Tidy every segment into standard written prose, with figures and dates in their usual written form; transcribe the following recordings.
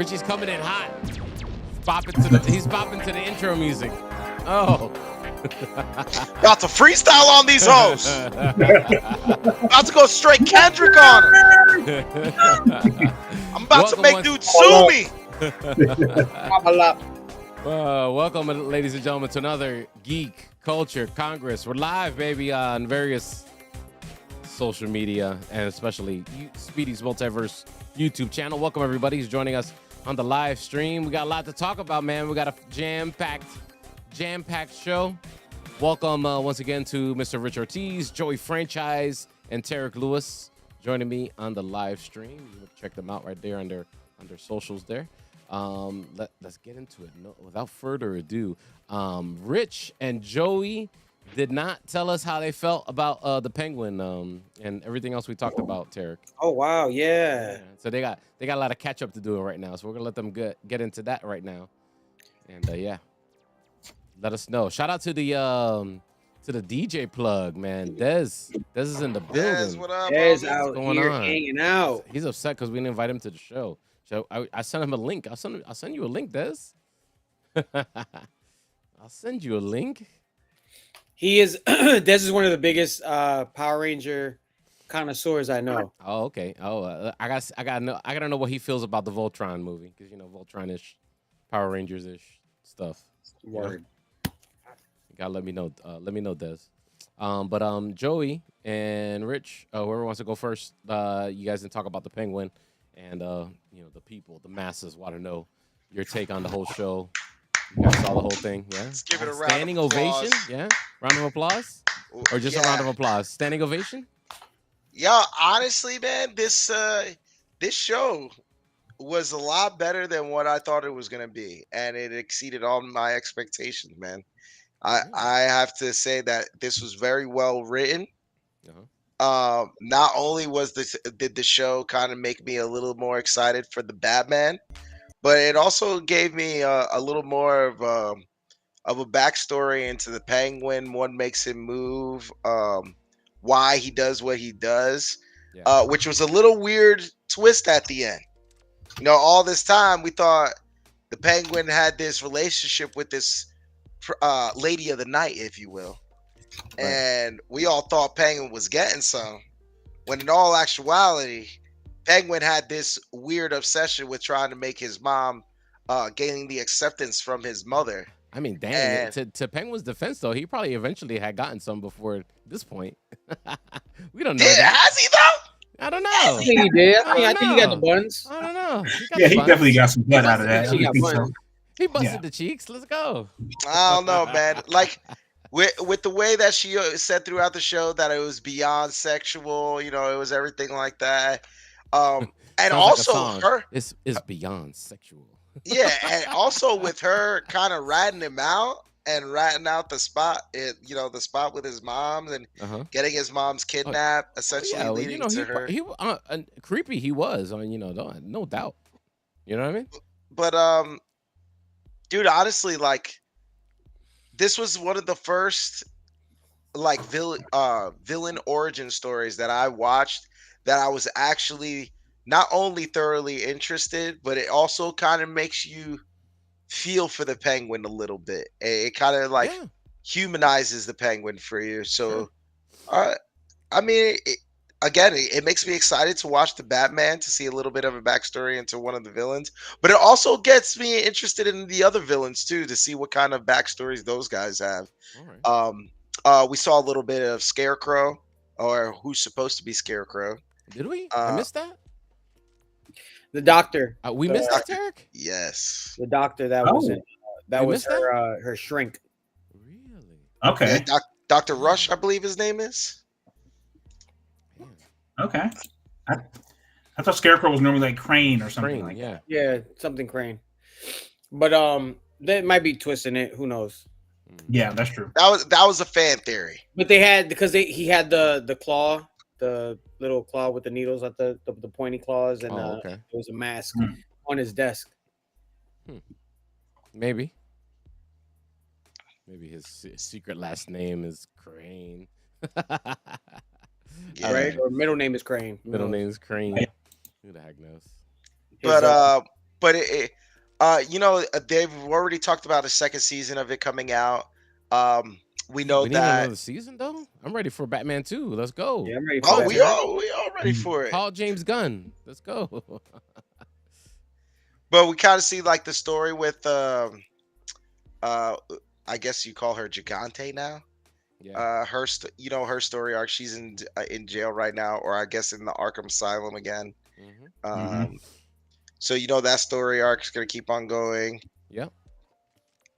Richie's coming in hot. He's bopping to the intro music. Oh. About to freestyle on these hoes. About to go straight Kendrick on her. I'm about to make dudes sue me. Welcome, ladies and gentlemen, to another Geek Culture Congress. We're live, baby, on various social media and especially Speedy's Multiverse YouTube channel. Welcome, everybody who's joining us on the live stream. We got a lot to talk about, man. We got a jam-packed show. Welcome once again to Mr. Rich Ortiz, Joey Franchise, and Tarek Lewis joining me on the live stream. You can check them out right there on their socials there. Let's get into it. No, without further ado, Rich and Joey did not tell us how they felt about the Penguin and everything else we talked about, Tarek. Oh wow, yeah. So they got a lot of catch up to do right now. So we're gonna let them get into that right now. And yeah, let us know. Shout out to the DJ plug, man. Dez is in the building. Dez, what up? Dez homie? out going here on? hanging out. He's upset because we didn't invite him to the show. So I sent him a link. I'll send you a link, Dez. I'll send you a link. He is Dez is one of the biggest Power Ranger connoisseurs I know. Oh, okay. Oh, I gotta know what he feels about the Voltron movie because Voltron-ish, Power Rangers-ish stuff. Word. You gotta let me know. Let me know, Des. But Joey and Rich, whoever wants to go first, you guys can talk about the Penguin, and the people, the masses want to know your take on the whole show. You guys saw the whole thing, yeah? Let's give it a round Standing of applause. ovation, yeah? Round of applause, or just a round of applause? Standing ovation. Yeah, honestly, man, this show was a lot better than what I thought it was gonna be, and it exceeded all my expectations, man. I have to say that this was very well written. Not only did the show kind of make me a little more excited for the Batman, but it also gave me a little more of a backstory into the Penguin. What makes him move, why he does what he does, which was a little weird twist at the end. All this time we thought the Penguin had this relationship with this lady of the night, if you will. Right. And we all thought Penguin was getting some, when in all actuality, Penguin had this weird obsession with trying to make his mom gaining the acceptance from his mother. I mean, dang, to Penguin's defense, though, he probably eventually had gotten some before this point. We don't know that. Has he, though? I don't know. I think he did. I think he got the buns. I don't know. He definitely got some blood out of that. He busted the cheeks. Let's go. I don't know, man. Like, with the way that she said throughout the show that it was beyond sexual, it was everything like that. And also like her, it's beyond sexual. Yeah, and also with her kind of ratting him out and ratting out the spot, the spot with his mom and getting his mom's kidnapped, essentially leading to her. He creepy. He was, no doubt. You know what I mean? But dude, honestly, like, this was one of the first like villain origin stories that I watched that I was actually not only thoroughly interested, but it also kind of makes you feel for the Penguin a little bit. It kind of like humanizes the Penguin for you. So, I mean, it makes me excited to watch the Batman, to see a little bit of a backstory into one of the villains. But it also gets me interested in the other villains too, to see what kind of backstories those guys have. Right. We saw a little bit of Scarecrow, or who's supposed to be Scarecrow. Did we? I missed that. The doctor. We missed that, Tarek? Yes. The doctor that was her shrink. Really? Okay. Yeah, Dr. Rush, I believe his name is. Okay. I thought Scarecrow was normally like Crane or something like that. Yeah, something Crane. But they might be twisting it. Who knows? Yeah, that's true. That was a fan theory. But he had the claw, the little claw with the needles at the pointy claws, and there was a mask on his desk. Maybe his secret last name is Crane. Right? Or middle name is Crane. Middle name is Crane. Who the heck knows? But but they've already talked about a second season of it coming out. We know We need that. another season though. I'm ready for Batman 2. Let's go. Yeah, I'm ready for Oh, Batman. we all ready for it. Call James Gunn. Let's go. But we kind of see like the story with I guess you call her Gigante now. Yeah. Her her story arc. She's in jail right now, or I guess in the Arkham Asylum again. So that story arc is gonna keep on going. Yep.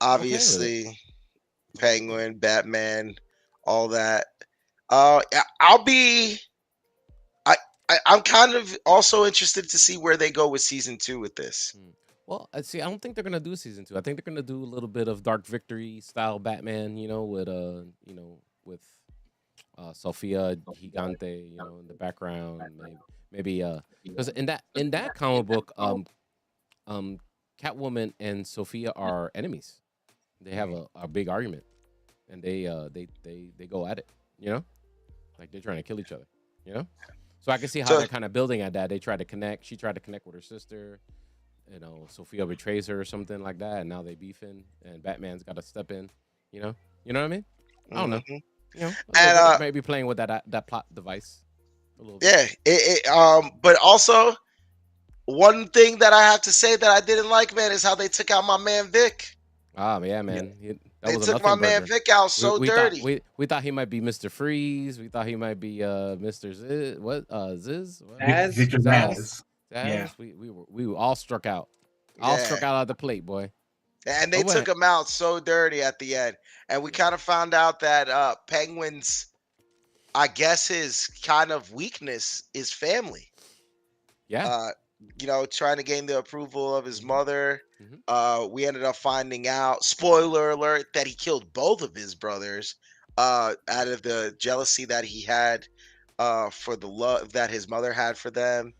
Obviously, Penguin, Batman, all that. I'll be. I'm kind of also interested to see where they go with season 2 with this. Well, I see. I don't think they're gonna do season 2. I think they're gonna do a little bit of Dark Victory style Batman. With Sophia Gigante, in the background. Maybe because in that comic book, Catwoman and Sophia are enemies. They have a big argument, and they go at it. Like they're trying to kill each other. So I can see how they're kind of building at that. They try to connect. She tried to connect with her sister. Sophia betrays her or something like that, and now they beefing, and Batman's got to step in. You know what I mean? I don't know. And maybe playing with that plot device a little bit. Yeah. But also, one thing that I have to say that I didn't like, man, is how they took out my man Vic. Yeah, man. They took my man Vic out so dirty. We thought he might be Mr. Freeze. We thought he might be Mr. Ziz. What? Ziz? What? Victor Zaz. Yeah. We were all struck out. All struck out of the plate, boy. And they took him out so dirty at the end. And we kind of found out that Penguin's, I guess his kind of weakness is family. Yeah. Trying to gain the approval of his mother. We ended up finding out, spoiler alert, that he killed both of his brothers out of the jealousy that he had for the love that his mother had for them.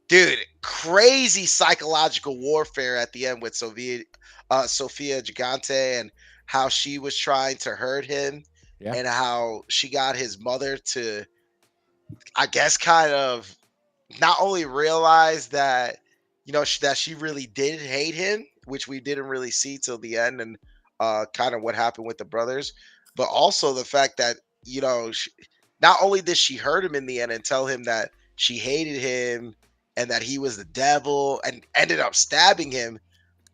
Dude, crazy psychological warfare at the end with Sophia Gigante, and how she was trying to hurt him, and how she got his mother to, I guess, kind of not only realize that that she really did hate him, which we didn't really see till the end, and kind of what happened with the brothers, but also the fact that not only did she hurt him in the end and tell him that she hated him and that he was the devil, and ended up stabbing him,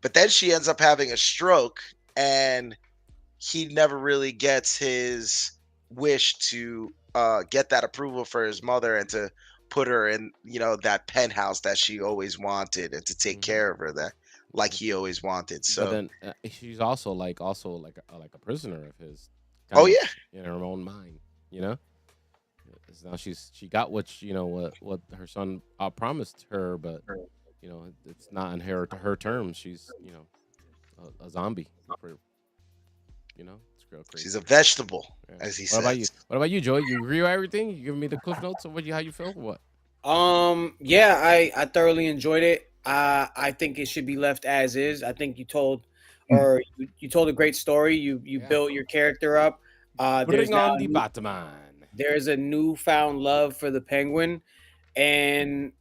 but then she ends up having a stroke, and he never really gets his wish to get that approval for his mother and to put her in that penthouse that she always wanted, and to take care of her like he always wanted. So but then she's also like a prisoner of his. In her own mind, Now she got what what her son promised her, but it's not on her terms. She's a zombie. It's real crazy. She's a vegetable, as he says. What about you, Joey? You agree with everything? You giving me the cliff notes of how you feel? Or what? Yeah, I thoroughly enjoyed it. I think it should be left as is. I think you told a great story. You built your character up. Bring on the Batman. There's a newfound love for the Penguin, and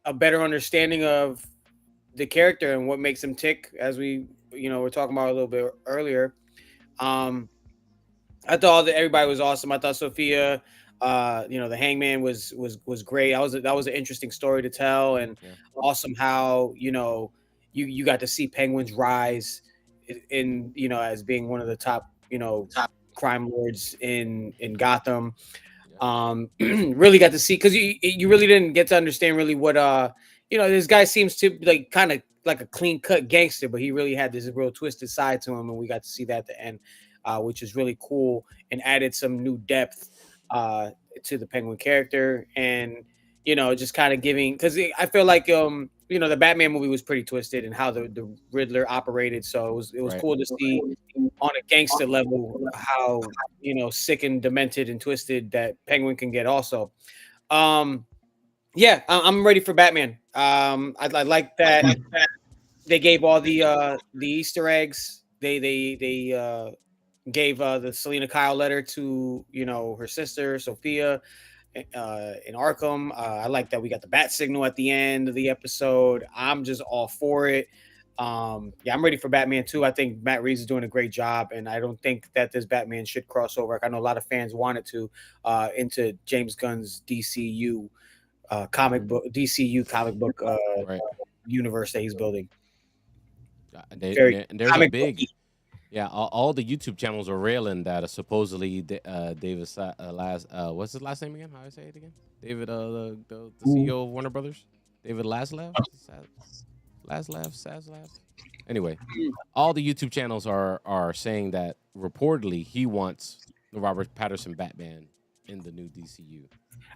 a better understanding of the character and what makes him tick, as we were talking about a little bit earlier. I thought that everybody was awesome. I thought Sophia, the Hangman was great. That was an interesting story to tell, and awesome how you got to see Penguin's rise in as being one of the top crime lords in Gotham. Really got to see, because you really didn't get to understand really what this guy seems to like, kind of like a clean cut gangster, but he really had this real twisted side to him, and we got to see that at the end, which is really cool and added some new depth to the Penguin character, and just kind of giving, because I feel like the Batman movie was pretty twisted and how the Riddler operated, so it was cool to see on a gangster level how sick and demented and twisted that Penguin can get also. I'm ready for Batman. I like that they gave all the Easter eggs. They gave the Selena Kyle letter to her sister Sophia, in Arkham. I like that we got the bat signal at the end of the episode. I'm just all for it. Yeah, I'm ready for Batman 2. I think Matt Reeves is doing a great job, and I don't think that this Batman should cross over. I know a lot of fans wanted to into James Gunn's DCU comic book Right. universe that he's building. And there's a comic big, book-y. yeah. All the YouTube channels are railing that supposedly David what's his last name again? How do I say it again? David, the CEO of Warner Brothers, David Zaslav. Anyway, all the YouTube channels are saying that reportedly he wants the Robert Pattinson Batman in the new DCU.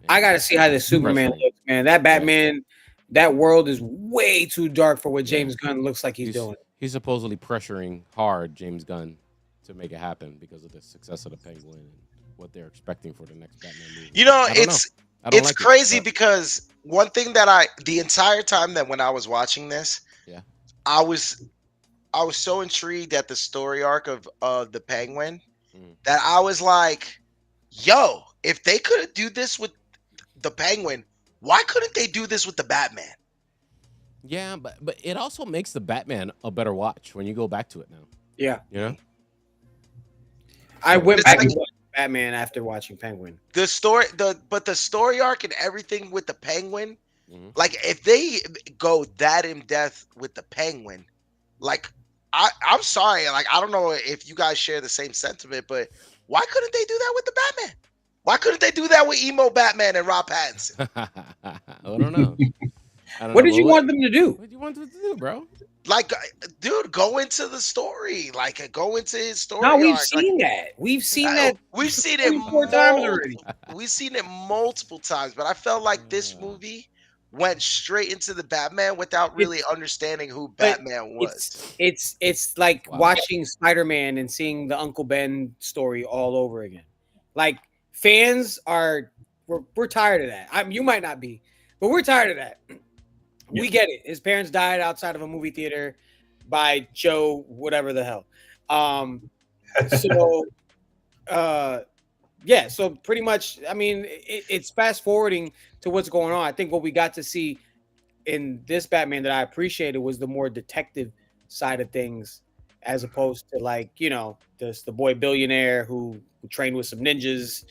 I gotta see how the Superman looks, man. That Batman, that world is way too dark for what James Gunn looks like he's doing. He's supposedly pressuring hard James Gunn to make it happen because of the success of the Penguin and what they're expecting for the next Batman movie. You know, it's crazy because one thing that the entire time that when I was watching this, I was so intrigued at the story arc of the Penguin that I was like, yo, if they could do this with the Penguin, why couldn't they do this with the Batman? Yeah, but it also makes the Batman a better watch when you go back to it now. Yeah. You know? I went back and watched Batman after watching Penguin. The story arc and everything with the Penguin, like if they go that in depth with the Penguin, like I'm sorry, like I don't know if you guys share the same sentiment, but why couldn't they do that with the Batman? Why couldn't they do that with emo Batman and Rob Pattinson? I don't know. What did you want them to do? What did you want them to do, bro? Like, dude, go into the story. Like, go into his story. No, we've seen that. We've seen that. We've seen it 4 times already. We've seen it multiple times, but I felt like this movie went straight into the Batman without really understanding who Batman was. It's like watching Spider-Man and seeing the Uncle Ben story all over again. Like fans we're tired of that. You might not be, but we're tired of that. Yeah. We get it. His parents died outside of a movie theater by Joe, whatever the hell. So pretty much, I mean, it's fast forwarding to what's going on. I think what we got to see in this Batman that I appreciated was the more detective side of things, as opposed to like, you know, the boy billionaire who trained with some ninjas,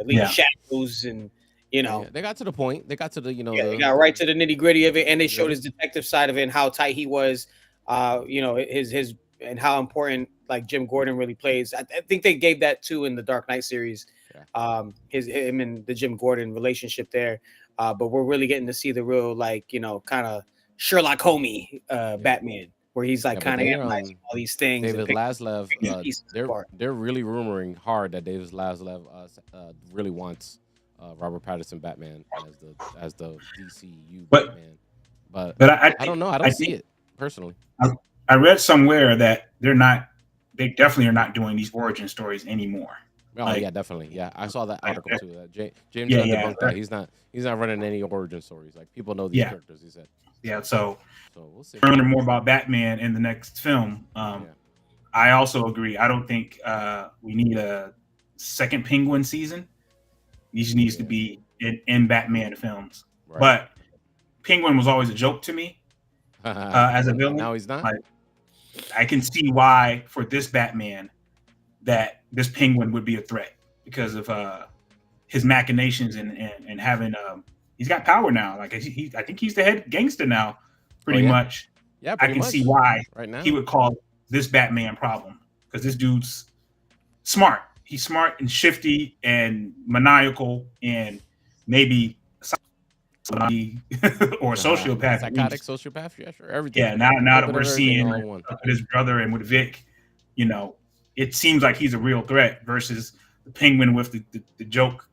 leading shadows, and you know, they got to the point. They got to the, they got right to the nitty gritty of it, and they showed his detective side of it and how tight he was. His and how important like Jim Gordon really plays. I think they gave that too in the Dark Knight series. Him and the Jim Gordon relationship there. But we're really getting to see the real like, you know, kind of Sherlock Holmes Batman, where he's like kind of analyzing all these things. David Zaslav, they're really rumoring hard that David Zaslav really wants Robert Pattinson Batman as the DCU Batman. But I don't know. I don't see it personally. I read somewhere that they definitely are not doing these origin stories anymore. Oh yeah, definitely. Yeah, I saw that article too. James debunked that. He's not running any origin stories. Like people know these characters. He said. Yeah, so we'll see. Learn more about Batman in the next film. I also agree. I don't think we need a second Penguin season. These needs to be in Batman films. Right. But Penguin was always a joke to me as a villain. Now he's not. Like, I can see why for this Batman that this Penguin would be a threat because of his machinations and having he's got power now. Like I think he's the head gangster now, pretty much. Yeah, I can see why right now he would call this Batman problem because this dude's smart. He's smart and shifty and maniacal and maybe or sociopath. Psychotic sociopath, yeah, sure. Everything. Yeah, now that we're seeing with his brother and with Vic, you know, it seems like he's a real threat versus the Penguin with the joke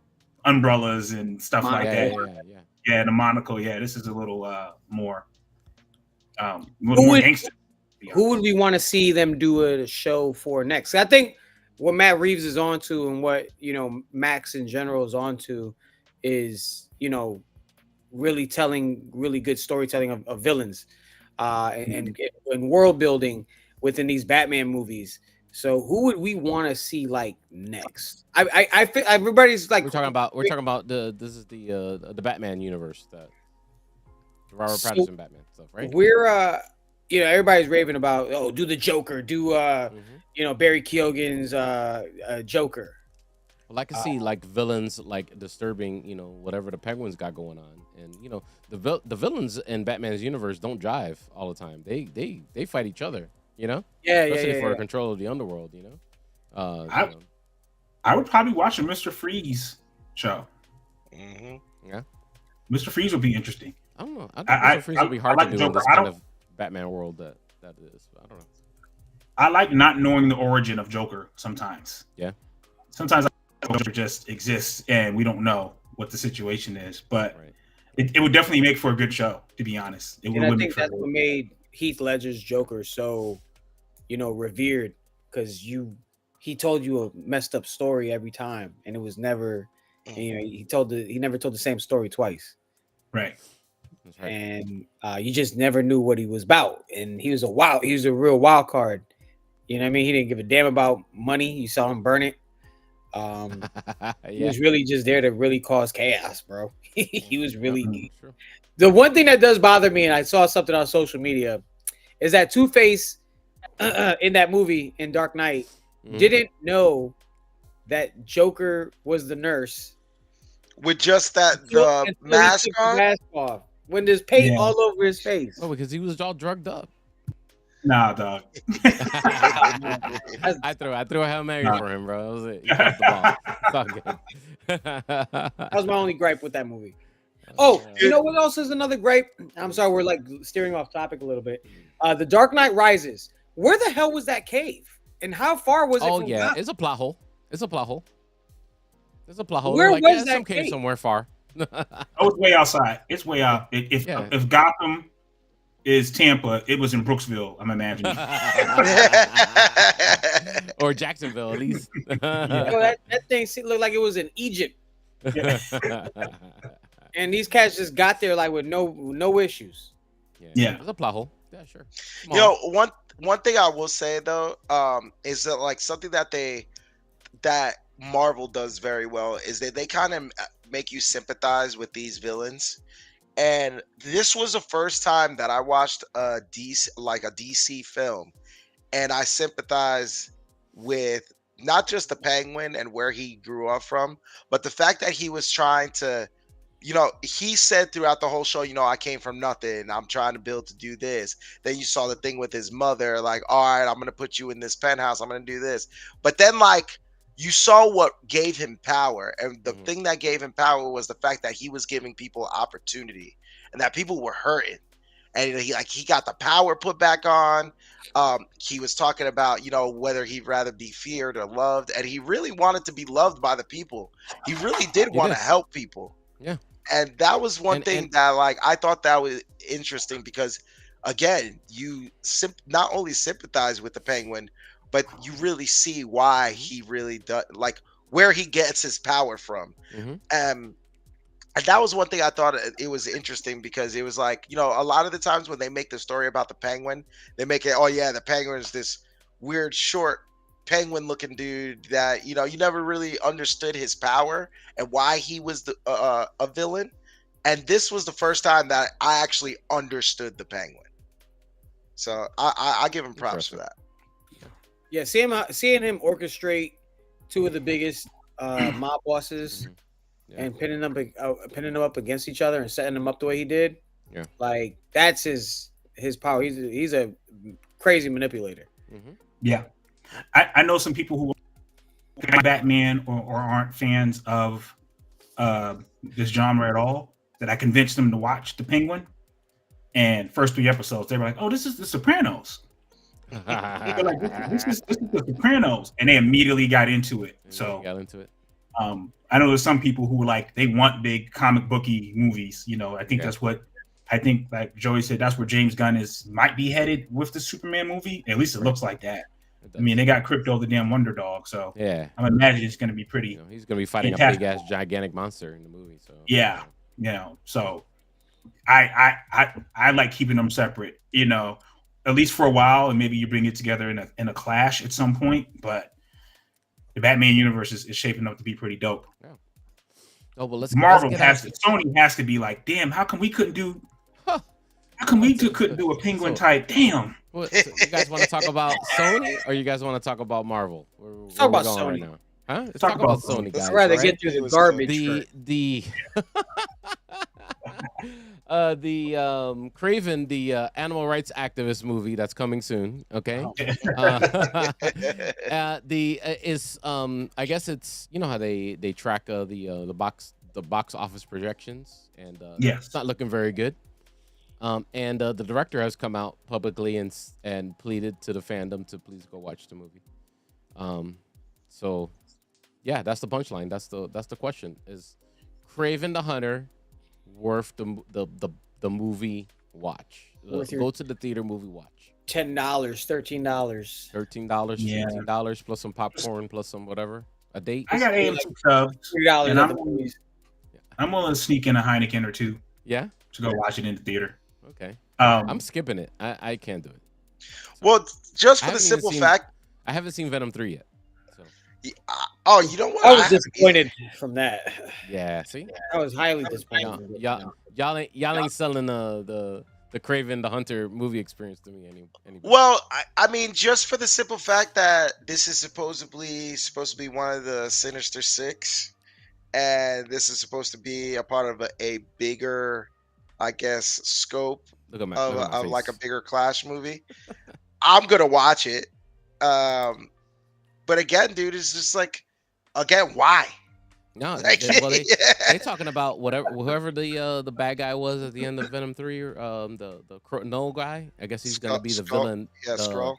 umbrellas and stuff like that. Yeah, the monocle. Yeah, this is a little more gangster. Who would we want to see them do a show for next? I think what Matt Reeves is onto and what, you know, Max in general is onto is, you know, really telling really good storytelling of villains and world building within these Batman movies. So who would we want to see like next? I feel everybody's like we're talking about the Batman universe, that the Robert Pattinson Batman stuff, right? We're everybody's raving about do the Joker, do Barry Keoghan's Joker. Well, I can see like villains like disturbing, whatever the Penguins got going on, and the villains in Batman's universe don't jive all the time. They fight each other, especially for control of the underworld, I would probably watch a Mr. Freeze show. Mm-hmm. Yeah, Mr. Freeze would be interesting. I don't know. I think Mr. Freeze would be hard to do in this kind of Batman world that is. I don't know. I like not knowing the origin of Joker sometimes. Yeah. Sometimes Joker just exists and we don't know what the situation is, but it would definitely make for a good show, to be honest. And I think that's what made Heath Ledger's Joker so, revered, because he told you a messed up story every time, and it was never, he never told the same story twice. Right. That's right. And you just never knew what he was about, and he was a real wild card. You know what I mean? He didn't give a damn about money. You saw him burn it. He was really just there to really cause chaos, bro. He was really the one thing that does bother me, and I saw something on social media, is that Two-Face in that movie in Dark Knight didn't know that Joker was the nurse with just the mask off when there's paint all over his face. Oh, because he was all drugged up. Nah, dog. I threw a Hail Mary for him, bro. That was it. He dropped the ball. It's all good. That was my only gripe with that movie. Oh, you know what else is another gripe? I'm sorry, we're like steering off topic a little bit. The Dark Knight Rises. Where the hell was that cave? And how far was it from Gotham? It's a plot hole. There's a plot hole. Where was that some cave somewhere far? It's way outside. It's way out. If Gotham is Tampa, it was in Brooksville, I'm imagining. Or Jacksonville, at least. That thing looked like it was in Egypt. And these cats just got there like with no issues. Yeah. There's a plot hole. Yeah, sure. One thing I will say though, is that like something that Marvel does very well is that they kind of make you sympathize with these villains. And this was the first time that I watched a DC film, and I sympathize with not just the Penguin and where he grew up from, but the fact that he was trying to, he said throughout the whole show, I came from nothing. I'm trying to build to do this. Then you saw the thing with his mother, like, all right, I'm going to put you in this penthouse. I'm going to do this. But then like, you saw what gave him power. And the thing that gave him power was the fact that he was giving people opportunity and that people were hurting. And he got the power put back on. He was talking about, whether he'd rather be feared or loved. And he really wanted to be loved by the people. He really did want to help people. Yeah. And that was one thing that like, I thought that was interesting because again, you not only sympathize with the Penguin, but you really see why he really does, like where he gets his power from. And that was one thing I thought it was interesting because it was like, a lot of the times when they make the story about the Penguin, they make it, the Penguin is this weird, short, penguin looking dude that, you never really understood his power and why he was a villain. And this was the first time that I actually understood the Penguin. So I give him props for that. Yeah, seeing him orchestrate two of the biggest mob bosses and pinning them up against each other and setting them up the way he did. Yeah, like that's his power. He's a crazy manipulator. Yeah, I know some people who are Batman or aren't fans of this genre at all. That I convinced them to watch The Penguin, and first 3 episodes they were like, "Oh, this is The Sopranos." They're like, this is The Sopranos, and they immediately got into it. I know there's some people who were like, they want big comic booky movies. I think that's what like Joey said. That's where James Gunn might be headed with the Superman movie. At least it looks like that. I mean, they got Crypto the damn Wonder Dog, so yeah, I'm imagining it's going to be pretty. He's going to be fighting a big ass gigantic monster in the movie. So yeah, so I like keeping them separate. at least for a while, and maybe you bring it together in a clash at some point. But the Batman universe is shaping up to be pretty dope. Yeah. Oh well, Marvel Sony has to be like, damn, how come we couldn't do? Huh. How come we couldn't do a Penguin type? Damn. What, so you guys want to talk about Sony, or you guys want to talk about Marvel? Let's talk about Sony right now. Huh? Let's talk about Sony, guys. I'd rather right? get through the garbage. The Craven, the animal rights activist movie that's coming soon. Okay. I guess it's, you know how they track the box office projections, and yes, it's not looking very good. And the director has come out publicly and pleaded to the fandom to please go watch the movie. So yeah, that's the punchline. That's the question. Is Craven the Hunter worth the movie watch? Go to the theater movie watch. $10, $13. $13, $15 plus some popcorn plus some whatever. A date. I got AMC subs. $3 and at the movies. I'm willing to sneak in a Heineken or two. Yeah. To go watch it in the theater. Okay. I'm skipping it. I can't do it. So, well, just for the simple fact, I haven't seen Venom 3 yet. So. Oh, you know what? I was disappointed from that. Yeah, see? I was highly disappointed. Y'all ain't selling the Craven the Hunter movie experience to me anymore. Well, I mean, just for the simple fact that this is supposed to be one of the Sinister Six, and this is supposed to be a part of a bigger, I guess, scope of like a bigger Clash movie. I'm gonna watch it. But again, dude, it's just like, again, why? No, they talking about whoever the bad guy was at the end of Venom 3, the Null guy. I guess he's gonna be the villain. Yeah, Skrull.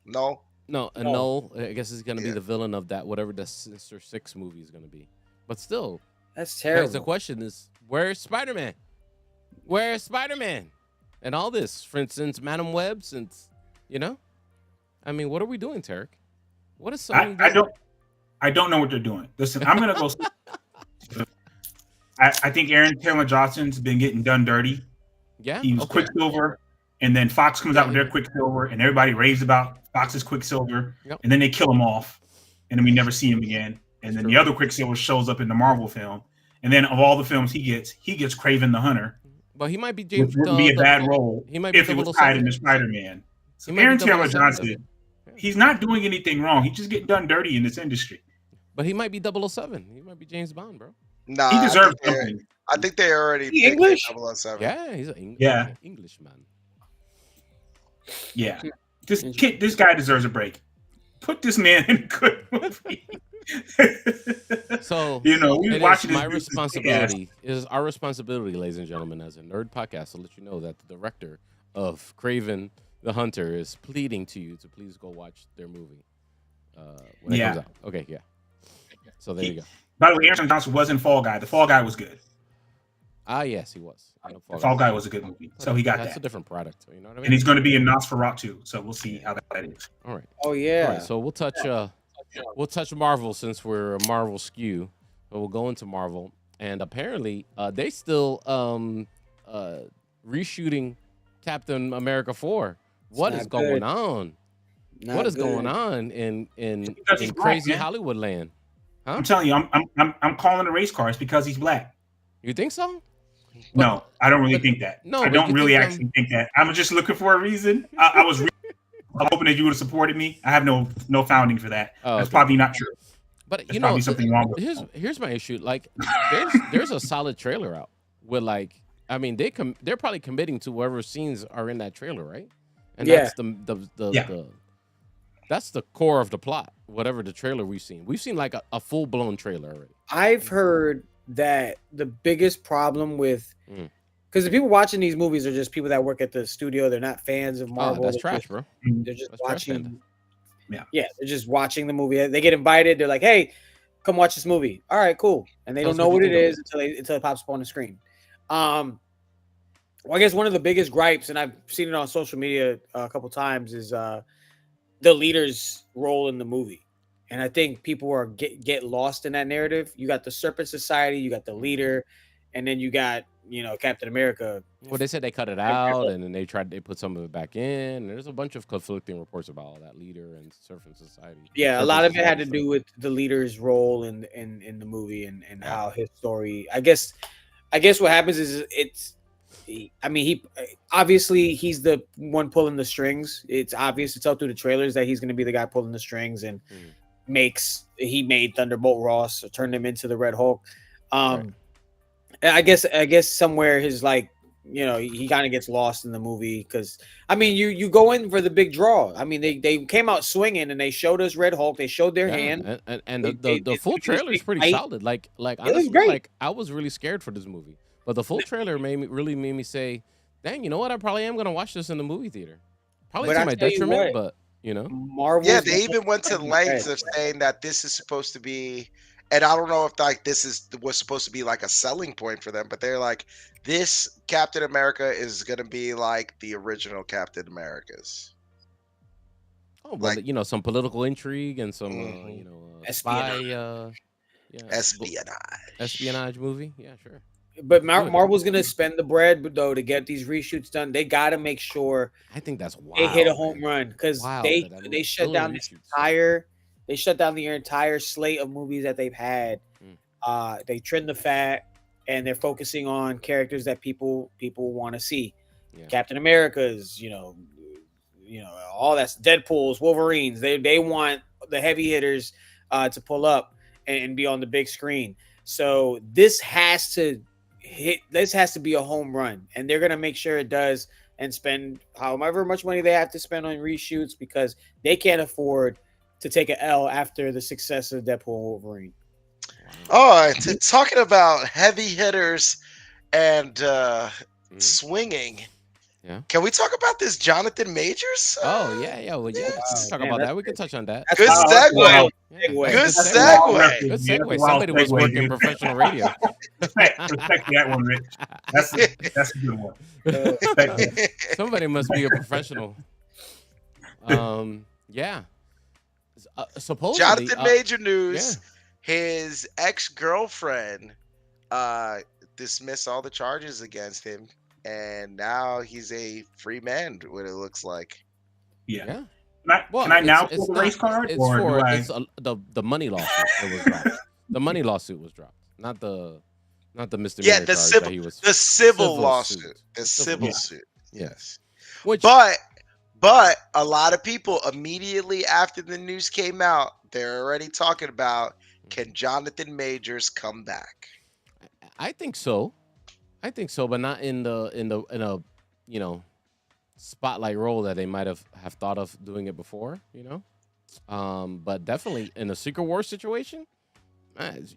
No, Null. I guess he's gonna be the villain of that, whatever the Sinister Six movie is gonna be. But still, that's terrible. The question is, where's Spider-Man? Where's Spider-Man? And all this, for instance, Madam Web, since, you know? I mean, what are we doing, Tarek? What is Sony doing? I don't know what they're doing. Listen, I'm gonna go. I think Aaron Taylor Johnson's been getting done dirty. Yeah, he was Quicksilver, and then Fox comes out with their Quicksilver, and everybody raves about Fox's Quicksilver, and then they kill him off, and then we never see him again. And then the other Quicksilver shows up in the Marvel film, and then of all the films he gets Craven the Hunter. But he might be James. Which would be a bad role he might be if it was tied into Spider-Man. So Aaron Taylor Johnson, he's not doing anything wrong. He's just getting done dirty in this industry. But he might be 007. He might be James Bond, bro. Nah, he deserves something. I think they already picked English. 007. Yeah, he's an Englishman. Yeah, this guy deserves a break. Put this man in a good movie. So we watching. My responsibility is our responsibility, ladies and gentlemen, as a nerd podcast, to let you know that the director of Craven the Hunter is pleading to you to please go watch their movie when it comes out. Okay, yeah. So there you go. By the way, Aaron Johnson was in Fall Guy. The Fall Guy was good. Yes, he was. The Fall Guy was a good movie. So he got that. That's a different product. You know what I mean? And he's going to be in Nosferatu. So we'll see how that is. All right. Oh yeah. All right, so we'll touch Marvel since we're a Marvel skew. But we'll go into Marvel, and apparently they still reshooting Captain America 4. What is going on? What is going on in crazy Hollywood land? Huh? I'm telling you, I'm calling the race car. It's because he's black. You think so? No, I don't really think that. No, I don't really actually think that. I'm just looking for a reason. I was hoping that you would have supported me. I have no founding for that. That's probably not true. But there's probably something wrong with it. Here's my issue. Like, there's a solid trailer out with they're probably committing to whatever scenes are in that trailer, right? And that's that's the core of the plot. Whatever the trailer we've seen like a full blown trailer already. I've heard that the biggest problem with because the people watching these movies are just people that work at the studio. They're not fans of Marvel. That's trash, bro. They're just watching. Yeah, they're just watching the movie. They get invited. They're like, "Hey, come watch this movie." All right, cool. And they don't know what it is until it pops up on the screen. Well, I guess one of the biggest gripes, and I've seen it on social media a couple times, is the leader's role in the movie. And I think people are get lost in that narrative. You got the Serpent Society, you got the leader, and then you got Captain America, Well, they said they cut it out, and then they put some of it back in. There's a bunch of conflicting reports about all that leader and Surfing Society. Yeah, a Surfing lot of it had Society to stuff. do with the leader's role in the movie and how his story. I guess what happens is I mean, he obviously he's the one pulling the strings. It's obvious to tell through the trailers that he's going to be the guy pulling the strings and he made Thunderbolt Ross or turned him into the Red Hulk. And I guess somewhere his like, you know, he kind of gets lost in the movie because I mean you go in for the big draw. I mean they came out swinging and they showed us Red Hulk. They showed their hand and the full trailer is pretty solid. Like honestly, like I was really scared for this movie, but the full trailer made me say, dang, you know what? I probably am gonna watch this in the movie theater. Probably to my detriment, but you know, Marvel. Yeah, they even went to lengths of saying that this is supposed to be, and I don't know if like was supposed to be like a selling point for them, but they're like, this Captain America is gonna be like the original Captain America's. Oh, well, like, you know, some political intrigue and some you know, espionage movie. Yeah, sure. But Marvel's gonna spend the bread though to get these reshoots done. They got to make sure. I think that's wild. They hit a home run because they shut down this entire. They shut down the entire slate of movies that they've had. They trimmed the fat, and they're focusing on characters that people want to see. Yeah. Captain America's, you know, all that's Deadpool's, Wolverines. They want the heavy hitters to pull up and be on the big screen. So this has to be a home run, and they're gonna make sure it does and spend however much money they have to spend on reshoots because they can't afford to take an L after the success of Deadpool and Wolverine. Oh, talking about heavy hitters and swinging. Yeah. Can we talk about this Jonathan Majors? Oh yeah. Well, yeah. Let's talk about that. We can touch on that. Good segue. Good segue. Somebody was working professional radio. Respect that one, Rich. That's a good one. Somebody must be a professional. Yeah. Supposedly, Jonathan Major news. Yeah. His ex-girlfriend dismissed all the charges against him, and now he's a free man. What it looks like. Yeah. Can I now pull the race card? It's the money lawsuit that was dropped. The money lawsuit was dropped, not the misdemeanor charge that he was. The civil lawsuit. The civil suit. Yes. But a lot of people immediately after the news came out, they're already talking about, can Jonathan Majors come back? I think so, but not in a you know, spotlight role that they might have thought of doing it before, you know. But definitely in a Secret War situation,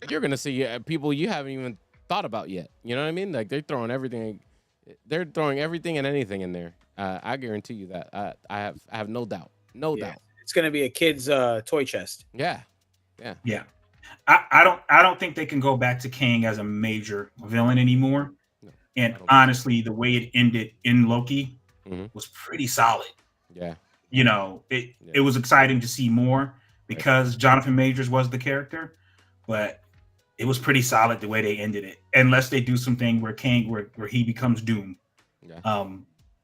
you're gonna see people you haven't even thought about yet. You know what I mean? Like they're throwing everything and anything in there. I guarantee you that. I have no doubt. No doubt. It's gonna be a kid's toy chest. Yeah. I don't think they can go back to Kang as a major villain anymore. No, and honestly, the way it ended in Loki was pretty solid. Yeah. You know, it was exciting to see more because Jonathan Majors was the character, but it was pretty solid the way they ended it. Unless they do something where Kang, where he becomes Doom,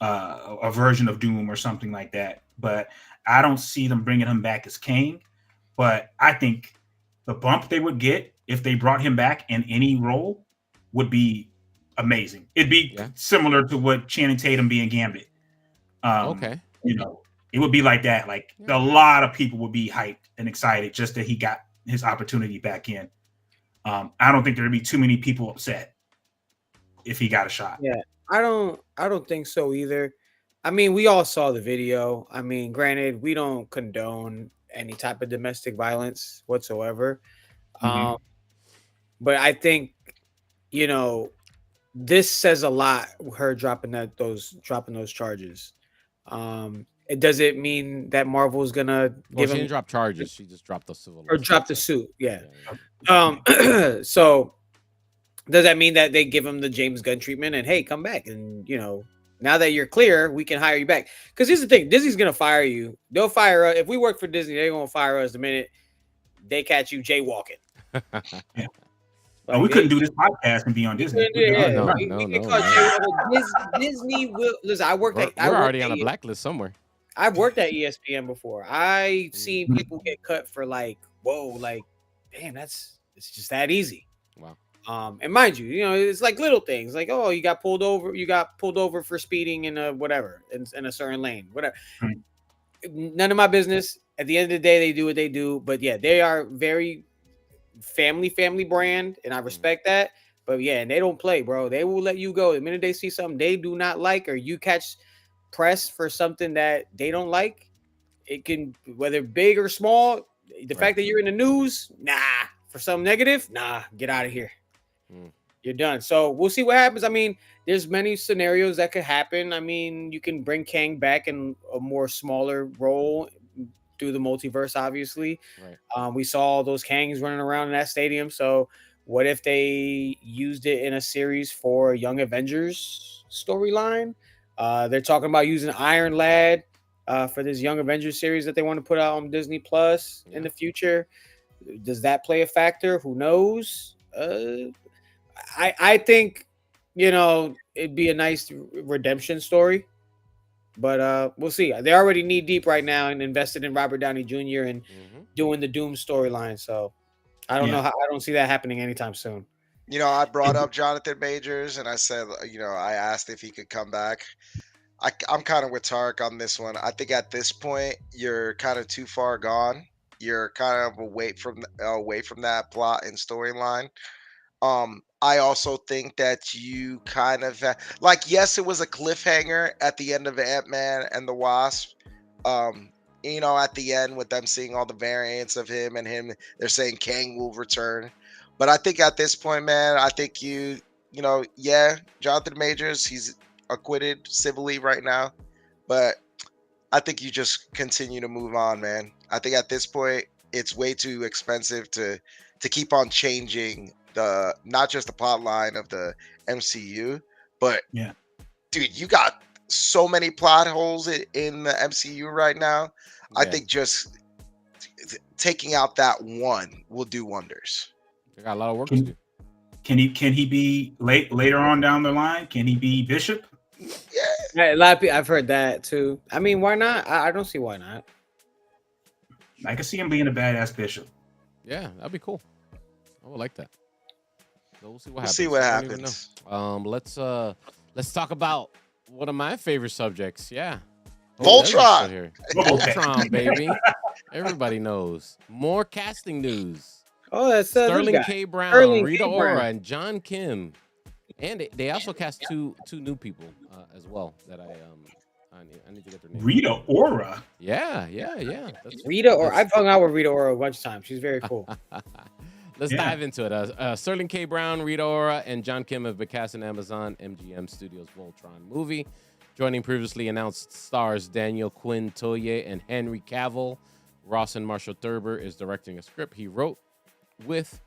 a version of Doom or something like that. But I don't see them bringing him back as Kang. But I think the bump they would get if they brought him back in any role would be amazing. It'd be similar to what Channing Tatum being Gambit. You know, it would be like that. Like a lot of people would be hyped and excited just that he got his opportunity back in. I don't think there'd be too many people upset if he got a shot. Yeah, I don't think so either. I mean, we all saw the video. I mean, granted, we don't condone any type of domestic violence whatsoever. But I think, you know, this says a lot. Her dropping those charges. Does it mean that Marvel is gonna give him? She didn't drop charges. She just dropped the civil or dropped the suit. Yeah. So does that mean that they give him the James Gunn treatment and hey, come back and you know, now that you're clear, we can hire you back? Because here's the thing: Disney's gonna fire you. They'll fire us if we work for Disney. They're gonna fire us the minute they catch you jaywalking. Like, we couldn't do this podcast and be on Disney. Yeah, no, we no, get no, caught. no. Disney will listen. I worked We're at. I worked already at, on a blacklist somewhere. I've worked at ESPN before. I seen Mhm. people get cut for like, whoa, like, damn, it's just that easy. Wow. And mind you, it's like little things, like, oh, you got pulled over for speeding in a whatever in a certain lane, whatever. Right. None of my business. At the end of the day, they do what they do. But yeah, they are very family brand, and I respect that. But yeah, and they don't play, bro. They will let you go the minute they see something they do not like, or you catch press for something that they don't like. It can, whether big or small, the fact that you're in the news, nah. For something negative, nah, get out of here. You're done. So we'll see what happens. I mean, there's many scenarios that could happen. I mean, you can bring Kang back in a more smaller role through the multiverse, obviously. Right. We saw all those Kangs running around in that stadium. So what if they used it in a series for Young Avengers storyline? They're talking about using Iron Lad for this Young Avengers series that they want to put out on Disney Plus in the future. Does that play a factor? Who knows? I think, it'd be a nice redemption story, but we'll see. They're already knee deep right now and invested in Robert Downey Jr. and doing the Doom storyline. So I don't know how, I don't see that happening anytime soon. I brought up Jonathan Majors and I said, I asked if he could come back. I'm kind of with Tarek on this one. I think at this point you're kind of too far gone. You're kind of away from that plot and storyline. I also think that you kind of yes, it was a cliffhanger at the end of Ant-Man and the Wasp. At the end with them seeing all the variants of him, they're saying Kang will return. But I think at this point, man, I think Jonathan Majors, he's acquitted civilly right now, but I think you just continue to move on, man. I think at this point it's way too expensive to keep on changing not just the plot line of the MCU, but dude, you got so many plot holes in the MCU right now. I think just taking out that one will do wonders. They got a lot of work to do. Can he be later on down the line? Can he be Bishop? Yeah, a lot of people, I've heard that too. I mean, why not? I don't see why not. I can see him being a badass Bishop. Yeah, that'd be cool. I would like that. So we'll see what We'll happens. see what happens. Let's talk about one of my favorite subjects. Yeah, Voltron. Voltron, baby. Everybody knows. More casting news. Oh, that's Sterling K. Brown, Rita Ora, and John Kim, and they also cast two new people as well that I need to get their names. Rita Ora. Yeah. Rita Ora. I've hung out with Rita Ora a bunch of times. She's very cool. Let's dive into it. Sterling K. Brown, Rita Ora, and John Kim have been cast in Amazon MGM Studios' Voltron movie. Joining previously announced stars Daniel Quinn Toye and Henry Cavill. Rawson Marshall Thurber is directing a script he wrote with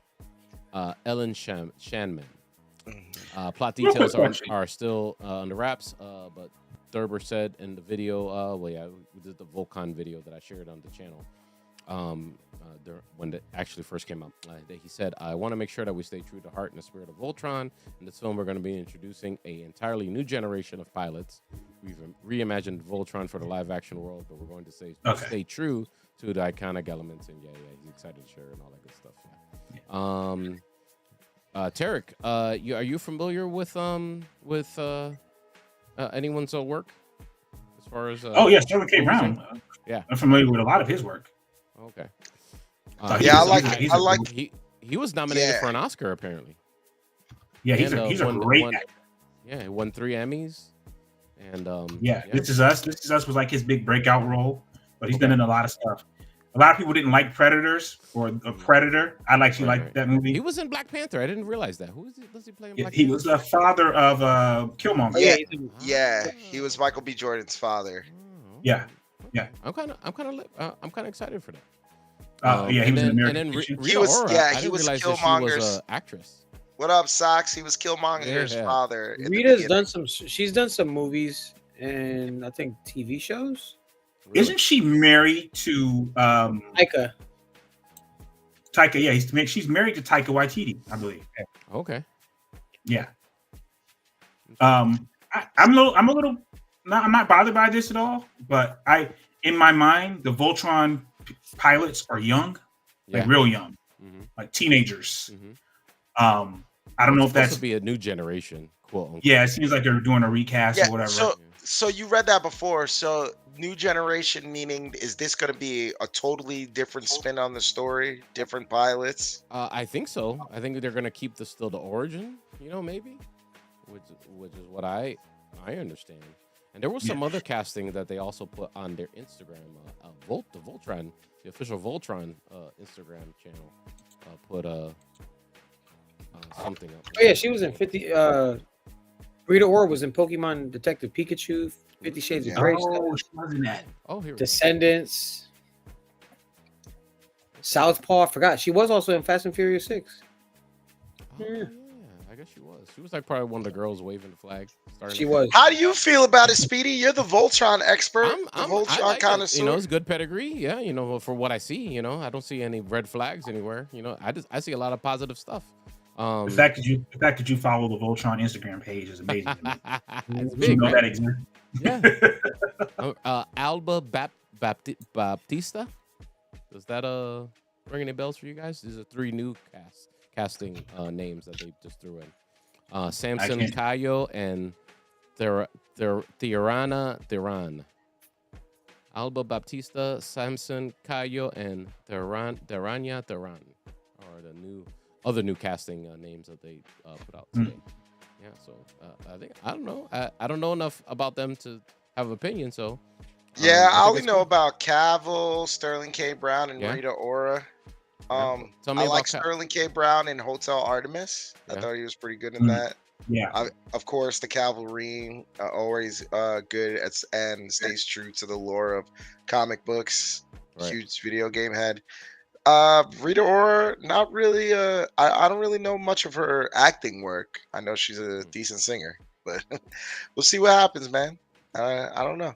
Ellen Shanman. Plot details are still under wraps, but Thurber said in the video, we did the Volcon video that I shared on the channel when it actually first came out. He said, I want to make sure that we stay true to heart and the spirit of Voltron. In this film, we're going to be introducing an entirely new generation of pilots. We've reimagined Voltron for the live-action world, but we're going to stay true to the iconic elements. And he's excited to share and all that good stuff. Tarek, are you familiar with anyone's work as far as? Sterling K. Brown. I'm familiar with a lot of his work. Okay. He was nominated for an Oscar apparently. Yeah, he's a great actor. Yeah, he won 3 Emmys. And This Is Us. This Is Us was like his big breakout role, but he's been in a lot of stuff. A lot of people didn't like Predators or a Predator. I actually liked that movie. He was in Black Panther. I didn't realize that. Who is he? Does he play in Black Panther? He was the father of Killmonger. He was Michael B. Jordan's father. Yeah. I'm kind of excited for that. He was an American. And then Rita Ora, he was Killmonger's actress. What up, Sox? He was Killmonger's father. Rita's done some. She's done some movies and I think TV shows. Really? Isn't she married to Micah? Taika. Yeah, she's married to Taika Waititi, I believe. Okay. Yeah. I'm a little. I'm not bothered by this at all. But in my mind, the Voltron pilots are young, like real young, like teenagers. I don't know if that's supposed to be a new generation. Quote. Yeah, it seems like they're doing a recast or whatever. So you read that before. So new generation meaning, is this going to be a totally different spin on the story, different pilots? I think so. I think they're gonna keep still the origin. Maybe, which is what I understand. And there was some other casting that they also put on their Instagram. The Voltron, the official Voltron Instagram channel, put something up. Oh yeah, she was in 50. Rita Ora was in Pokemon Detective Pikachu, 50 Shades of Grey. Oh, she was in that. Oh, here Descendants. Southpaw. I forgot. She was also in Fast and Furious 6. Yeah, I guess she was. She was like probably one of the girls waving the flag. She was. How do you feel about it, Speedy? You're the Voltron expert. I Voltron like connoisseur. it. It's good pedigree. Yeah, for what I see, I don't see any red flags anywhere. I see a lot of positive stuff. The fact that you follow the Voltron Instagram page is amazing. It's big, you know right? that exists. Yeah. Alba Baptista. Does that ring any bells for you guys? These are 3 new casting names that they just threw in. Samson Cayo and Tirana Theran. Alba Baptista, Samson Cayo, and Tiranya Theran are the other new casting names that they put out today. Yeah, so I don't know. I don't know enough about them to have an opinion. So I only know about Cavill, Sterling K. Brown, and Rita Ora. Tell me I like Sterling K. Brown in Hotel Artemis. I thought he was pretty good in that. Yeah. Of course, the Cavalry always good and stays true to the lore of comic books. Right. Huge video game head. Rita Ora, not really. I don't really know much of her acting work. I know she's a decent singer, but we'll see what happens, man. I don't know.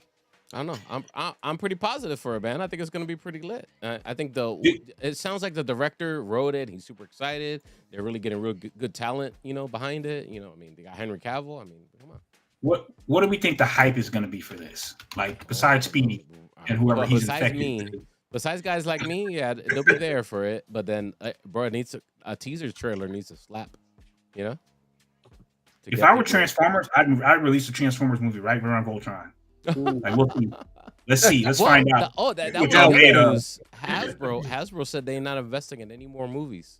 I don't know. I'm pretty positive for it, man. I think it's gonna be pretty lit. I think it sounds like the director wrote it. He's super excited. They're really getting real good talent, behind it. They got Henry Cavill. Come on. What do we think the hype is gonna be for this? Like besides Speedy and whoever he's infected. Besides guys like me, yeah, they'll be there for it. But then, bro, it needs a teaser trailer needs to slap, If I were Transformers, I'd release a Transformers movie right around Voltron. Like, we'll see. Let's see. Let's find out. That was news. Hasbro said they're not investing in any more movies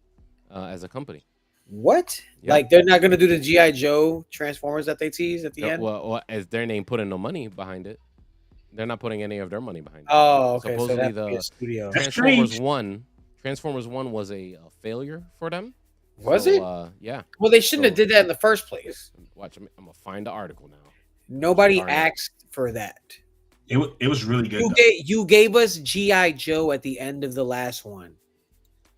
as a company. What? Yeah. Like they're not gonna do the G.I. Joe Transformers that they teased at the end? Well, as their name putting no money behind it. They're not putting any of their money behind it. Oh, okay. Supposedly so the studio. Transformers 1 was a failure for them. Was it? Yeah. Well, they shouldn't have did that in the first place. Watch, I'm gonna find the article now. Nobody asked for that. It was really good. You gave us G.I. Joe at the end of the last one.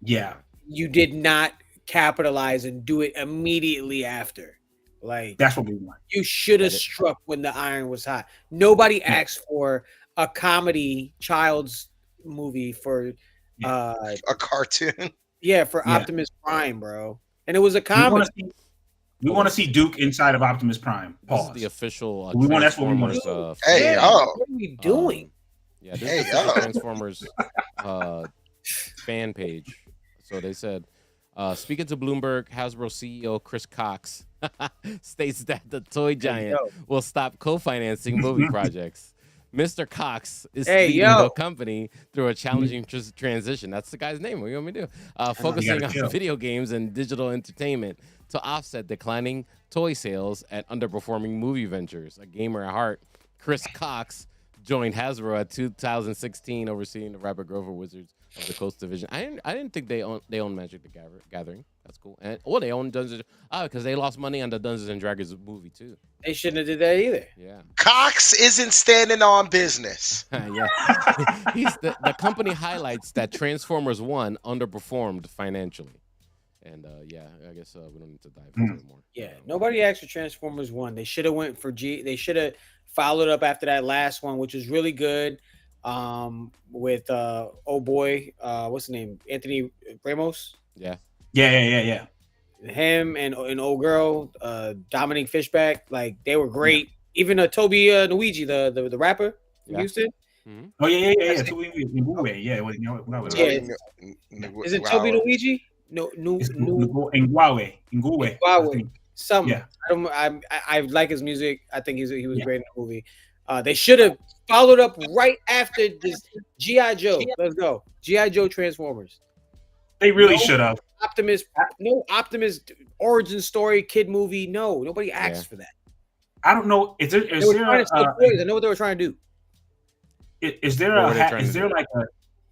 Yeah. You did not capitalize and do it immediately after. Like that's what we want. You should have struck when the iron was hot. Nobody asked for a comedy child's movie for a cartoon. Yeah, for Optimus Prime, bro. And it was a comedy. We want to see Duke inside of Optimus Prime. Pause. This is the official Transformers. What are we doing? Yeah, this is the Transformers fan page. So they said, speaking to Bloomberg, Hasbro CEO Chris Cox states that the toy giant will stop co-financing movie projects. Mr. Cox is leading the company through a challenging transition. That's the guy's name. What do you want me to do? Focusing on video games and digital entertainment to offset declining toy sales at underperforming movie ventures. A gamer at heart, Chris Cox joined Hasbro at 2016, overseeing the Rapid Growth Wizards of the Coast Division. I didn't think they own Magic the Gathering. That's cool. And they own Dungeons. Because they lost money on the Dungeons and Dragons movie too. They shouldn't have did that either. Yeah. Cox isn't standing on business. Yeah. The company highlights that Transformers 1 underperformed financially. And I guess we don't need to dive into it more. Yeah, nobody asked for Transformers 1. They should have went for They should have followed up after that last one, which was really good. with oh boy, what's his name? Anthony Ramos. Yeah. Him and old girl, Dominic Fishback, like they were great. Even Toby Luigi, the rapper from Houston. Mm-hmm. Oh yeah. Is it Toby Luigi? No, Ngwawe. Some. Yeah. I like his music. I think he was great in the movie. They should have followed up right after this G.I. Joe. Let's go. G.I. Joe Transformers. They really should have. Optimus origin story kid movie. No, nobody asked for that. I don't know. I know what they were trying to do. Is there like a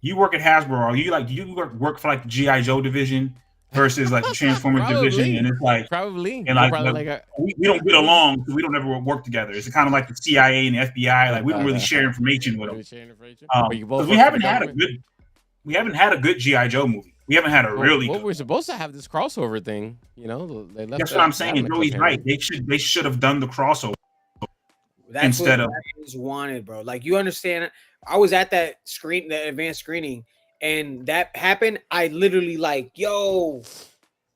you work at Hasbro? Do you work for like the G.I. Joe division versus like the Transformers division? And it's like probably we don't get along, so we don't ever work together. It's kind of like the CIA and the FBI. Like we don't really share information with them. We haven't had a good G.I. Joe movie. We haven't had a really. Well, we're supposed to have this crossover thing. You know, that's what I'm saying. Joey's right. They should have done the crossover. That's instead what of wanted, bro. Like you understand, I was at that advanced screening, and that happened. I literally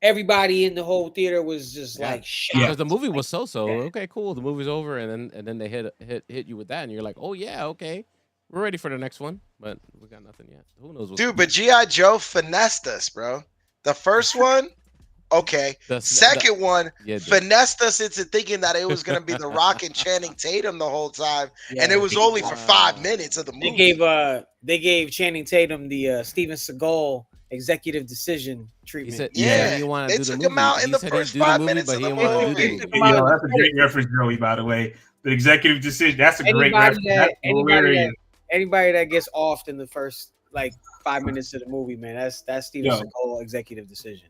everybody in the whole theater was just like shocked. Because the movie was so. Okay, cool. The movie's over, and then they hit you with that, and you're like, oh yeah, okay, we're ready for the next one, but we got nothing yet. Who knows? But G.I. Joe finessed us, bro. The first one. Okay. The second one finessed us into thinking that it was going to be The Rock and Channing Tatum the whole time, and it was only for 5 minutes of the movie. They gave Channing Tatum the Steven Seagal executive decision treatment. He said, they took him out in the first 5 minutes of the movie. That's a great reference, Joey. By the way, the executive decision. That's a great reference. Anybody that gets offed in the first 5 minutes of the movie, man, that's Steven Seagal executive decision.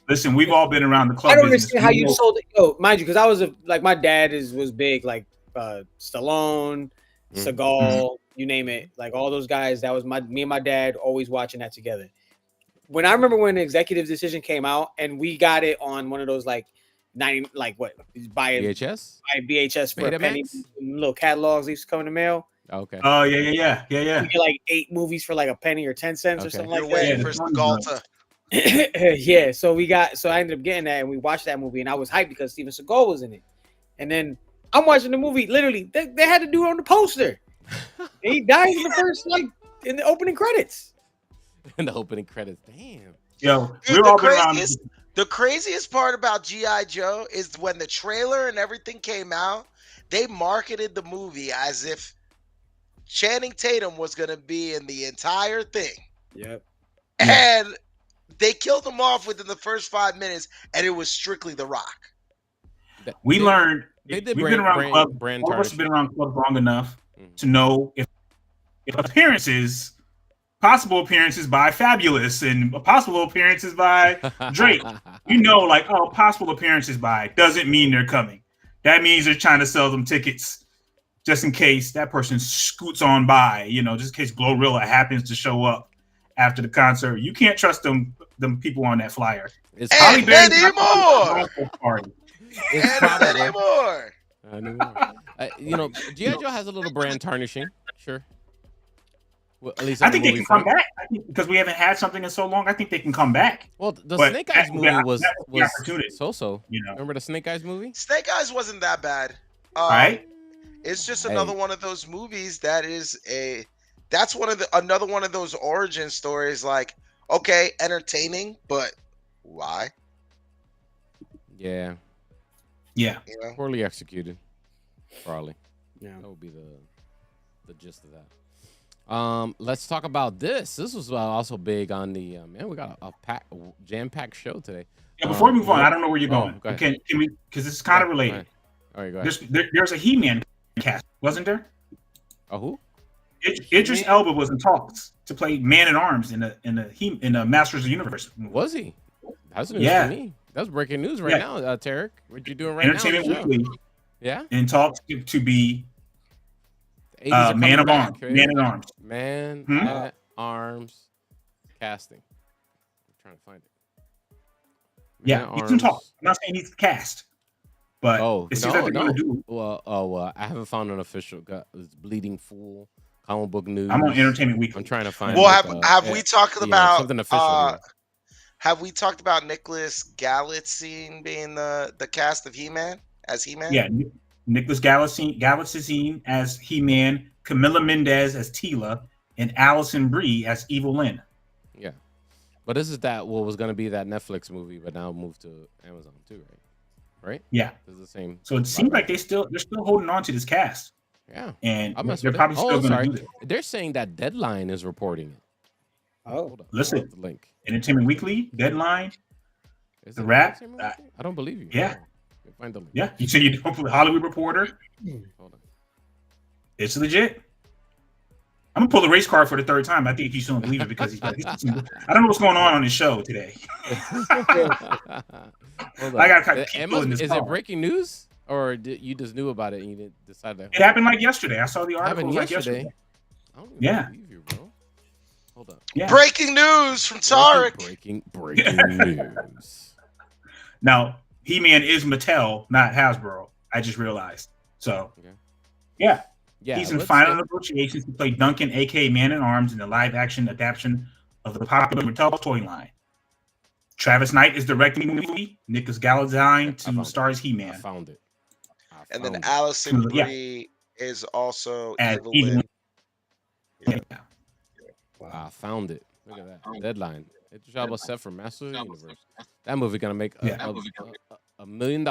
Listen, we've all been around the club. I don't understand how you sold it. Mind you, because I was my dad was big, Stallone, Seagal, you name it, all those guys. That was me and my dad always watching that together. When I remember when the executive decision came out, and we got it on one of those buy VHS for a penny, little catalogs used to come in the mail. Okay. Oh yeah. You get 8 movies for a penny or 10 cents or something like that. For Seagal. So I ended up getting that, and we watched that movie, and I was hyped because Steven Seagal was in it. And then I'm watching the movie. Literally, they had to do it on the poster. And he dies in the first, in the opening credits. In the opening credits, damn. Yo, dude, the craziest part about G.I. Joe is when the trailer and everything came out, they marketed the movie as if Channing Tatum was going to be in the entire thing. Yep. And they killed him off within the first 5 minutes, and it was strictly The Rock. We've been around clubs long enough to know if possible appearances by Fabulous and possible appearances by Drake. Possible appearances by doesn't mean they're coming. That means they're trying to sell them tickets just in case that person scoots on by, just in case Glorilla happens to show up after the concert. You can't trust them people on that flyer. It's anymore. G.I. Joe has a little brand tarnishing, sure. Well, at least I think they can come back. I think because we haven't had something in so long, I think they can come back. Well, the Snake Eyes movie was so. Remember the Snake Eyes movie? Snake Eyes wasn't that bad. Right? It's just another one of those movies that's another one of those origin stories. Okay, entertaining, but why? Yeah. Poorly executed, probably. Yeah, that would be the gist of that. Let's talk about this. This was also big on the we got a jam-packed show today. Yeah, before we move on, I don't know where you're going. Can we? Because this is kind of related. All right, go ahead. There's a He-Man cast, wasn't there? Oh, who? Idris Elba was in talks to play Man-at-Arms in the Masters of the Universe. Was he? That's news to me. That's breaking news right now, Tarek. What you doing right Entertainment now? Weekly. Yeah. In talks to be Man-at-Arms. Man-at-Arms. Man-at-Arms casting. I'm trying to find it. He's in talks. I'm not saying he's cast. But it seems like they're going to do. Well, I haven't found an official. It's Bleeding Fool, Comic book news. I'm on Entertainment Weekly. I'm trying to find. Well, like, have we talked about something official? Here. Have we talked about Nicholas Galitzine being the cast of He-Man as He-Man? Yeah, Nicholas Galitzine as He-Man, Camila Mendez as Tila, and Allison Brie as Evil Lynn. Yeah, but this is what was going to be that Netflix movie, but now moved to Amazon too, right? Right? Yeah, it's the same. So it seems like they're still holding on to this cast. Yeah, and they're probably still going to do it. They're saying that Deadline is reporting it. Oh, listen, the link. Entertainment Weekly, Deadline, The Wrap. I don't believe you. Yeah, find the link. Yeah, you said you don't believe Hollywood Reporter. Hold on. It's legit. I'm gonna pull the race card for the third time. I think you still don't believe it because I don't know what's going on this show today. I got people in this Is call. it breaking news, or you just knew about it and you didn't decide that? It happened like yesterday. I saw the article like yesterday. I don't yeah. Believe you, bro. Hold up. Yeah. Breaking news from Tarek. Breaking news. Now, He-Man is Mattel, not Hasbro. I just realized. So, yeah. He's in final negotiations to play Duncan, a.k.a. Man-at-Arms, in the live-action adaptation of the popular Mattel toy line. Travis Knight is directing the movie. Nicholas Galitzine stars He-Man. I found it. And then Allison Brie is also Evil Lynn. Yeah. Wow. I found it. Look at that. Deadline. It's job was set for Masters of the Universe. That movie gonna make $1 million.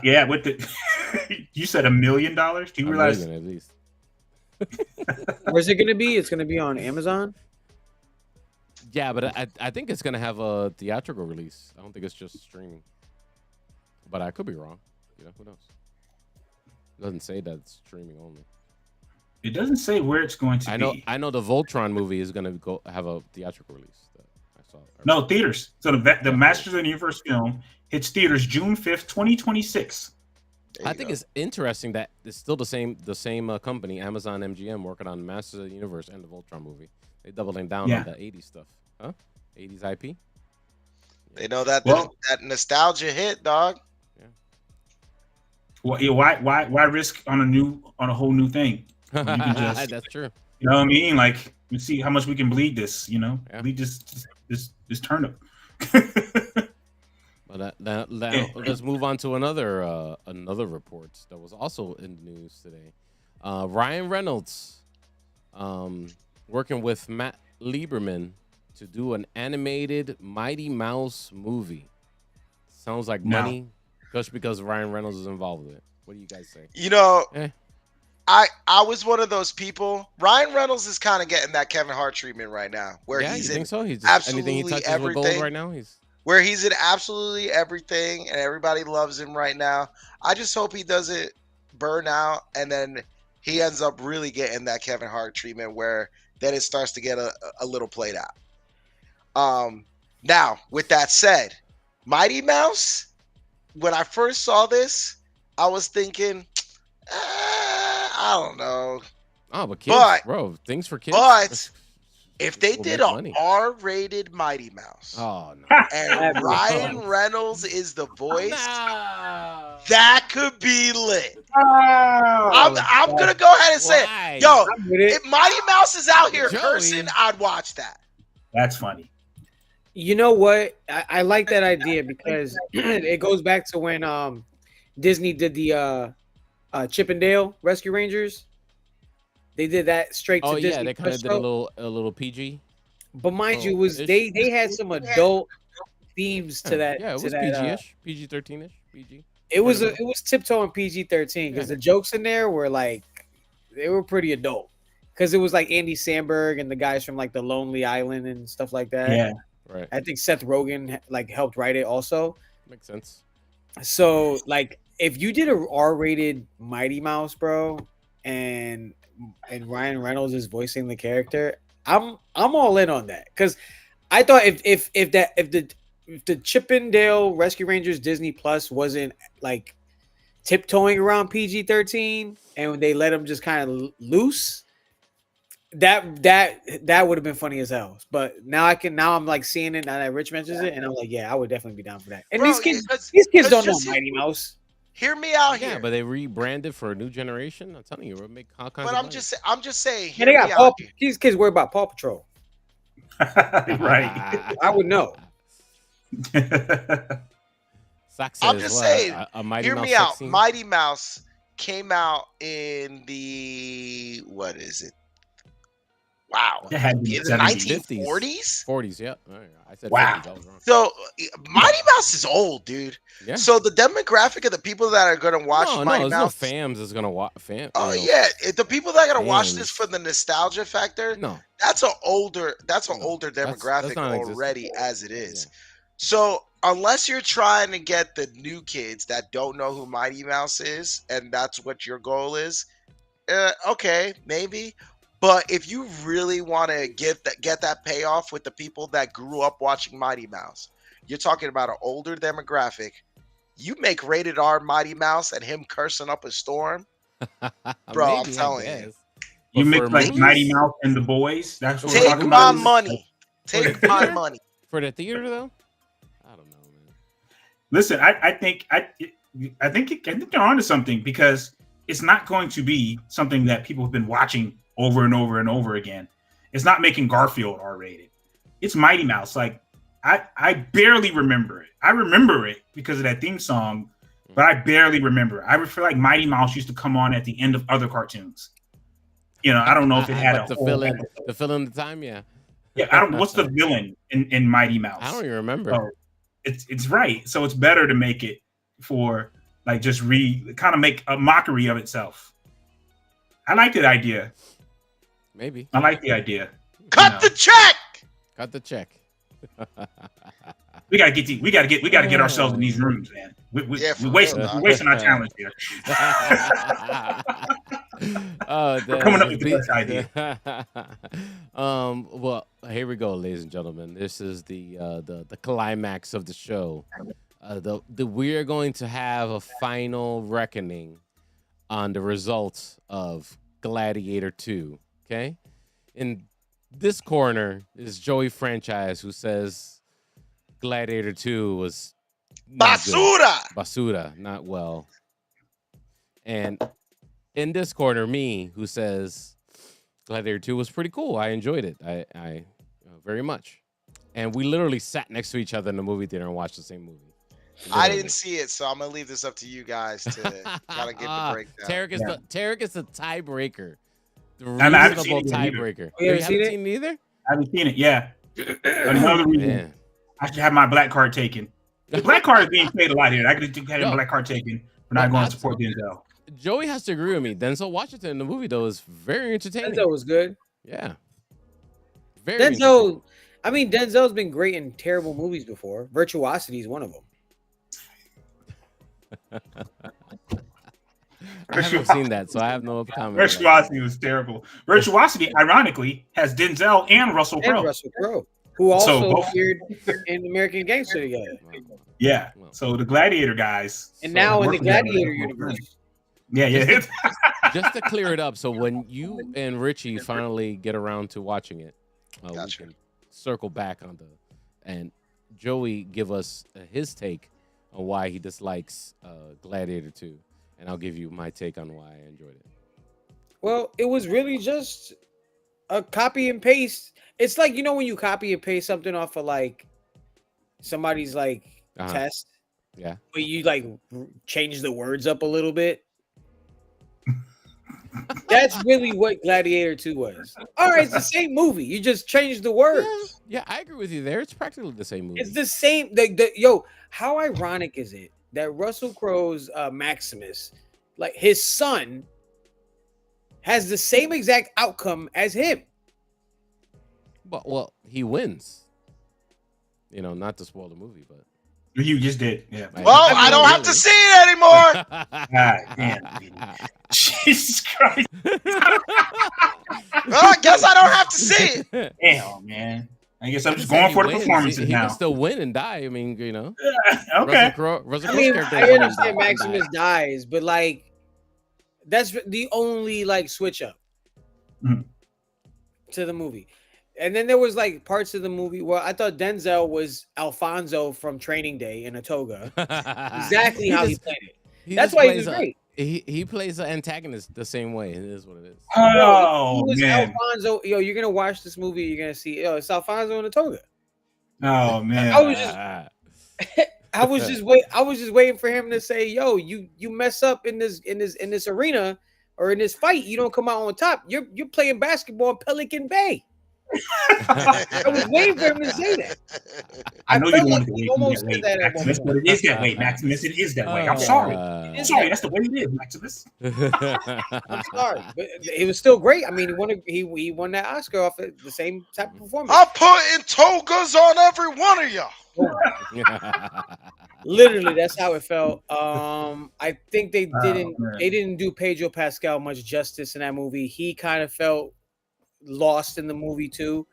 Yeah, with the you said $1 million. Do you realize? At least. Where's it gonna be? It's gonna be on Amazon. Yeah, but I think it's gonna have a theatrical release. I don't think it's just streaming. But I could be wrong. You know, who knows? It doesn't say that it's streaming only. It doesn't say where it's going to be. I know the Voltron movie is gonna have a theatrical release. That I saw. No, theaters. So the Masters of the Universe film hits theaters June 5th, 2026. I think it's interesting that it's still the same company, Amazon MGM, working on Masters of the Universe and the Voltron movie. They doubling down on the 80s stuff. Huh? 80s IP? They know that that nostalgia hit, dog. Yeah. Well, why risk on a whole new thing? You can just, that's true. You know what I mean? Like, let's see how much we can bleed this, bleed this turnip. But now let's move on to another report that was also in the news today. Ryan Reynolds working with Matt Lieberman to do an animated Mighty Mouse movie. Sounds like money just because Ryan Reynolds is involved with it. What do you guys say? I was one of those people. Ryan Reynolds is kind of getting that Kevin Hart treatment right now, where he's in absolutely anything he touches everything. With gold right now, where he's in absolutely everything, and everybody loves him right now. I just hope he doesn't burn out, and then he ends up really getting that Kevin Hart treatment, where then it starts to get a little played out. Now, with that said, Mighty Mouse, when I first saw this, I was thinking, I don't know. Oh, but kids, bro, things for kids. But if they did an R-rated Mighty Mouse, and Ryan Reynolds is the voice, that could be lit. I'm gonna go ahead and say it. Yo, if Mighty Mouse is out here cursing, I'd watch that. That's funny. You know what? I like that idea because it goes back to when Disney did the Chip and Dale Rescue Rangers. They did that straight to Disney. Oh yeah, they kind of did a little PG. But mind you, they had some adult themes to that. Yeah, it was PG-ish, PG-13-ish, PG. It was tiptoeing PG-13 because the jokes in there were like they were pretty adult because it was like Andy Samberg and the guys from like the Lonely Island and stuff like that. Yeah, right. I think Seth Rogen like helped write it also. Makes sense. So like if you did a R-rated Mighty Mouse, bro, and Ryan Reynolds is voicing the character, I'm all in on that because I thought if the Chip and Dale Rescue Rangers Disney Plus wasn't like tiptoeing around PG-13 and they let them just kind of loose, that would have been funny as hell. But now I'm like seeing it now that Rich mentions it, and I'm like, yeah, I would definitely be down for that. And these kids don't know Mighty Mouse. Hear me out Yeah, here. but they rebranded for a new generation. I'm telling you, we'll make all kinds But of I'm money. just saying. And Hear they me got out here. these kids worry about Paw Patrol. Right. I would know. Sock I'm says just what? saying. A Mighty Hear Mouse me out. sex scene? Mighty Mouse came out in the what is it? Wow, It had to be in the 70s. 1940s. 40s, yeah. All right, I said Wow. 50s. I was wrong. So Mighty Mouse is old, dude. Yeah. So the demographic of the people that are gonna watch no, Mighty there's Mouse. no fams that's gonna watch fam. Oh you know, yeah, the people that are gonna watch this fans. for the nostalgia factor. No, That's an older. That's an No, older that's demographic non-existent. already, as it is. Yeah. So unless you're trying to get the new kids that don't know who Mighty Mouse is, and that's what your goal is, okay, maybe. But if you really want to get that payoff with the people that grew up watching Mighty Mouse, you're talking about an older demographic. You make rated R Mighty Mouse and him cursing up a storm, bro. I'm Maybe, telling I you. guess. You But mix for like movies- Mighty Mouse and the Boys. That's what we're Take talking my about. money. For the Take my theater? money. For the theater, though, I don't know, man. Listen, I think they're onto something, because it's not going to be something that people have been watching over and over and over again. It's not making Garfield R-rated. It's Mighty Mouse. Like I barely remember it. I remember it because of that theme song, but I barely remember. I feel like Mighty Mouse used to come on at the end of other cartoons. You know, I don't know if it had But a to whole fill in episode. to fill in the time, yeah. Yeah, I don't. What's the villain in Mighty Mouse? I don't even remember. So it's right. So it's better to make it for like just kind of make a mockery of itself. I like that idea. Maybe. I like the idea. Cut the check. Cut the check. We gotta get ourselves in these rooms, man. Yeah, for we're wasting real, dog. we're wasting our talent here. Oh, We're coming up with the best idea. Well, here we go, ladies and gentlemen. This is the climax of the show. We are going to have a final reckoning on the results of Gladiator 2. Okay, in this corner is Joey Franchise, who says Gladiator 2 was not good. Basura, not well. And in this corner, me, who says Gladiator 2 was pretty cool. I enjoyed it. I very much. And we literally sat next to each other in the movie theater and watched the same movie. I didn't see it, so I'm gonna leave this up to you guys to kind of give the breakdown. Tarek is the tiebreaker. The I haven't seen reasonable it either. tiebreaker. You haven't seen it either? I haven't seen it. Yeah. Another reason Man. I should have my black card taken. The black card is being paid a lot here. I could have a black card taken for not going to support Denzel. Joey has to agree with me. Denzel Washington in the movie, though, is very entertaining. Denzel was good. Yeah. Very Denzel, I mean, Denzel's been great in terrible movies before. Virtuosity is one of them. I haven't seen that, so I have no comment. Virtuosity was terrible. Virtuosity, ironically, has Denzel and Russell Crowe. And Russell Crowe, who also both- appeared in American Gangster together. Yeah. So the Gladiator guys. And now in the working together. Gladiator universe. Yeah. Just to clear it up, so when you and Richie finally get around to watching it, we can circle back on and Joey give us his take on why he dislikes Gladiator 2, and I'll give you my take on why I enjoyed it. Well, it was really just a copy and paste. It's like, you know, when you copy and paste something off of like somebody's like test, yeah, but you like change the words up a little bit. That's really what Gladiator 2 was. All right, it's the same movie. You just changed the words. Yeah, I agree with you there. It's practically the same movie. It's the same. Yo, how ironic is it that Russell Crowe's Maximus, like his son, has the same exact outcome as him? But well, he wins. You know, not to spoil the movie, but You just did. Yeah. Well, I don't have to see it anymore. God damn. Jesus Christ. Well, I guess I don't have to see it. Damn, man. I guess I'm just going for the performances he now. can still win and die. I mean, you know. Okay. Russell I mean, Crowe's character I is winning understand and Maximus dies, but like, that's the only like switch up to the movie. And then there was like parts of the movie where I thought Denzel was Alfonso from Training Day in a toga. Exactly how he played it. That's why he was great. He plays the antagonist the same way. It is what it is. Oh, he was man. Alfonso. Yo, you're gonna watch this movie. You're gonna see. Yo, it's Alfonso in the toga. Oh man. I was just waiting for him to say, "Yo, you mess up in this arena or in this fight. You don't come out on top. You're playing basketball in Pelican Bay." I was waiting for him to say that. I know you don't want like to he wait almost that said way, that at one Maximus, but point. it is that way, Maximus. It is that way. I'm sorry. I'm sorry. That's the way it is, Maximus. I'm sorry, but it was still great. I mean, he won that Oscar off of the same type of performance. I'm putting togas on every one of y'all. Literally, that's how it felt. I think they didn't do Pedro Pascal much justice in that movie. He kind of felt lost in the movie too.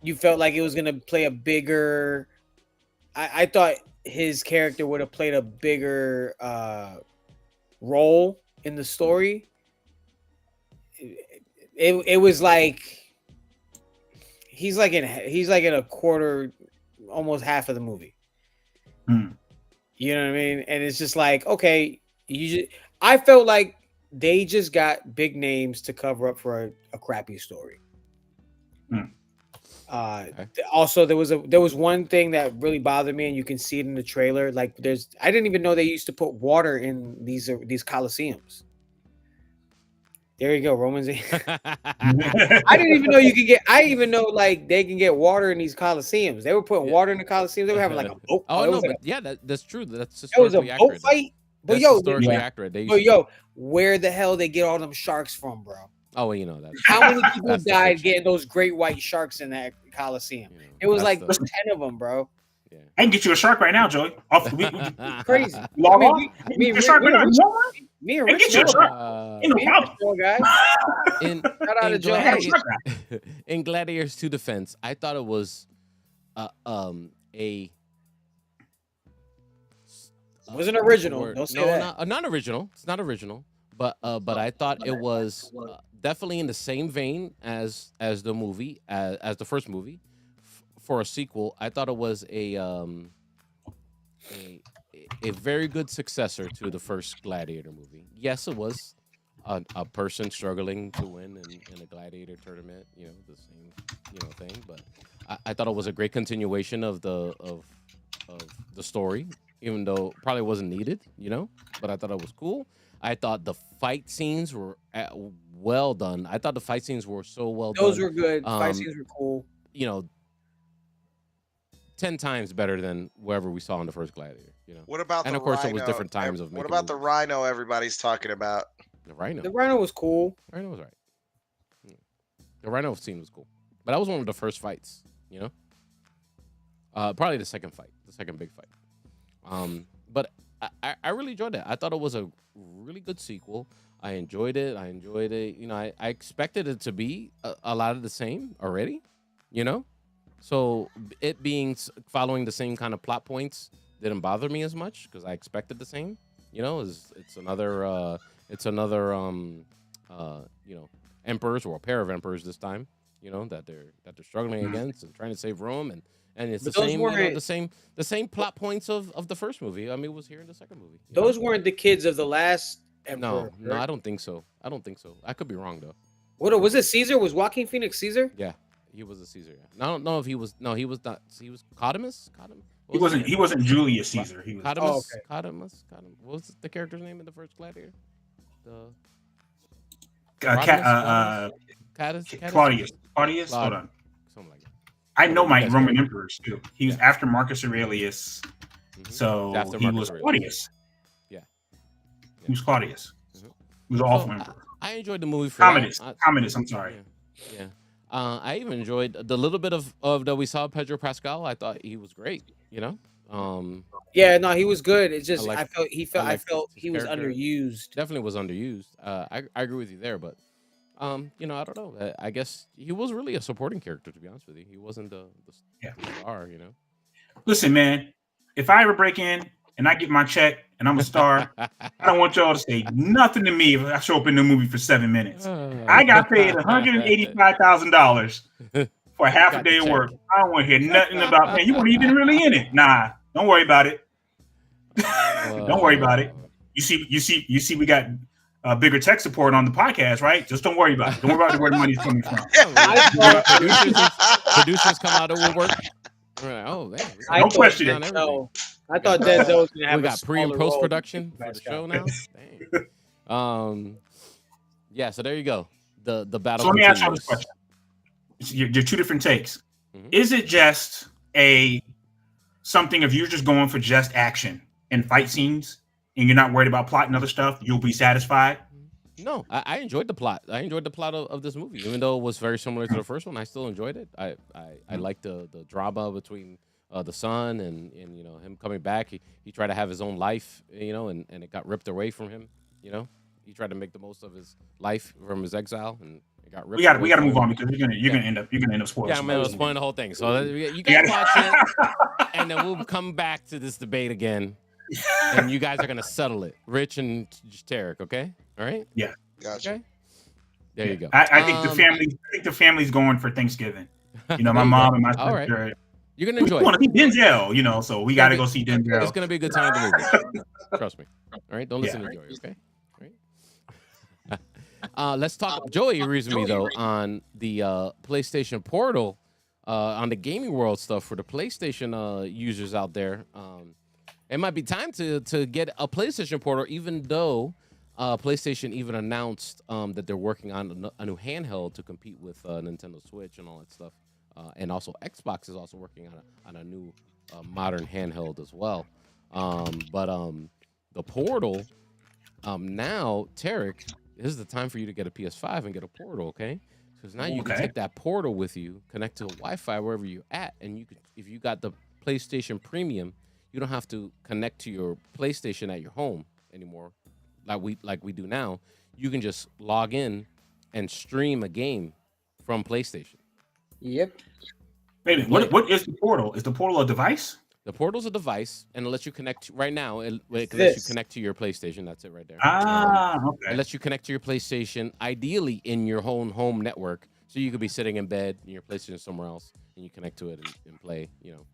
You felt like it was gonna play a bigger. I thought his character would have played a bigger role in the story. It was like he's like in a quarter, almost half of the movie. You know what I mean? And it's just like, okay, I felt like they just got big names to cover up for a crappy story. Also, there was one thing that really bothered me, and you can see it in the trailer. Like, I didn't even know they used to put water in these coliseums. There you go, Romans. I didn't even know you could get. I even know like they can get water in these coliseums. They were putting water in the coliseums. They were having like a boat. That's true. That's historically accurate. It was a boat fight. But that's historically accurate. Where the hell they get all them sharks from, bro? Oh, well, you know that. How many people died getting those great white sharks in that coliseum? You know, it was like 10 of them, bro. Yeah. I can get you a shark right now, Joey. Crazy. Me and Rich, guys. In Gladiators 2 defense, I thought it was wasn't original. Don't say that. Not original. It's not original. But I thought it was definitely in the same vein as the movie, as the first movie. For a sequel, I thought it was a very good successor to the first Gladiator movie. Yes, it was a person struggling to win in a gladiator tournament. You know, the same thing. But I thought it was a great continuation of the story, even though it probably wasn't needed. You know, but I thought it was cool. I thought the fight scenes were well done. I thought the fight scenes were so well done. Those were good. Fight scenes were cool. You know, 10 times better than wherever we saw in the first Gladiator. You know. What about and the of course rhino? it was different times of. What about the rhino? Everybody's talking about the rhino. The rhino was cool. The rhino was right. Yeah. The rhino scene was cool, but that was one of the first fights. You know, probably the second fight, the second big fight. But I really enjoyed it. I thought it was a really good sequel. I enjoyed it. You know, I expected it to be a lot of the same already, you know? So it being following the same kind of plot points didn't bother me as much because I expected the same, you know? It's another you know, emperors or a pair of emperors this time, you know, that they're struggling against and trying to save Rome and it's the same, you know, the same plot points of the first movie. I mean, it was here in the second movie. Those weren't the kids of the last emperor. No, I don't think so. I could be wrong though. What was it? Caesar? Was Joaquin Phoenix Caesar? Yeah, he was a Caesar. Yeah. I don't know if he was. No, he was not. He was Codamus. He wasn't Julius Caesar. He was Codamus. What was the character's name in the first Gladiator? Claudius. Hold on. Something like that. I know my Roman emperors too. He was after Marcus Aurelius, so he was Claudius. Yeah, he was Claudius. He was an awful emperor. I enjoyed the movie for Commodus. I'm sorry. Yeah. I even enjoyed the little bit of that we saw Pedro Pascal. I thought he was great. You know. Yeah, no, he was good. It's just I felt he was underused. Definitely was underused. I agree with you there, but. You know, I don't know. I guess he was really a supporting character, to be honest with you. He wasn't the star, you know. Listen, man, if I ever break in and I get my check and I'm a star, I don't want y'all to say nothing to me if I show up in the movie for 7 minutes. I got paid $185,000 for half a day of work. I don't want to hear nothing about, man, you weren't even really in it. Nah, don't worry about it. Don't worry about it. You see, we got bigger tech support on the podcast, right? Just don't worry about it. Don't worry about where the money's coming from. Producers come out of woodwork. Like, oh man, don't question it. I thought Denzel was gonna have. We got pre and post production for the show now. Dang. Yeah. So there you go. The battle. So let me ask you this question. You're two different takes. Mm-hmm. Is it just something if you're just going for just action and fight scenes and you're not worried about plot and other stuff, you'll be satisfied? No, I enjoyed the plot. I enjoyed the plot of this movie, even though it was very similar to the first one. I still enjoyed it. I liked the drama between the son and him coming back. He tried to have his own life, and it got ripped away from him. He tried to make the most of his life from his exile, and it got ripped. We got to move on because you're gonna end up spoiling. Yeah, I'm spoiling the whole thing. So you guys watch it, and then we'll come back to this debate again, and you guys are gonna settle it, Rich and Tarek. Okay, all right? Yeah, gotcha. Okay. There you go. I think the family's going for Thanksgiving. My mom and my sister. Right. You're gonna enjoy. We want to see Denzel, so we got to go see Denzel. It's gonna be a good time in the movie. Trust me. All right, don't listen to Joey. Okay. Let's talk. Joey agrees with me though on the PlayStation Portal, on the gaming world stuff for the PlayStation users out there. It might be time to get a PlayStation Portal, even though PlayStation even announced that they're working on a new handheld to compete with Nintendo Switch and all that stuff, and also Xbox is also working on a new modern handheld as well. But the Portal now, Tarek. This is the time for you to get a PS5 and get a Portal, okay? Because now you can take that Portal with you, connect to Wi-Fi wherever you're at, and you can, if you got the PlayStation Premium, you don't have to connect to your PlayStation at your home anymore, like we do now. You can just log in and stream a game from PlayStation. Yep. Wait a minute, what is the Portal? Is the Portal a device? The Portal's a device, and it lets you connect right now. It lets you connect to your PlayStation. That's it right there. Okay. It lets you connect to your PlayStation, ideally in your own home network. So you could be sitting in bed and your PlayStation somewhere else, and you connect to it and play.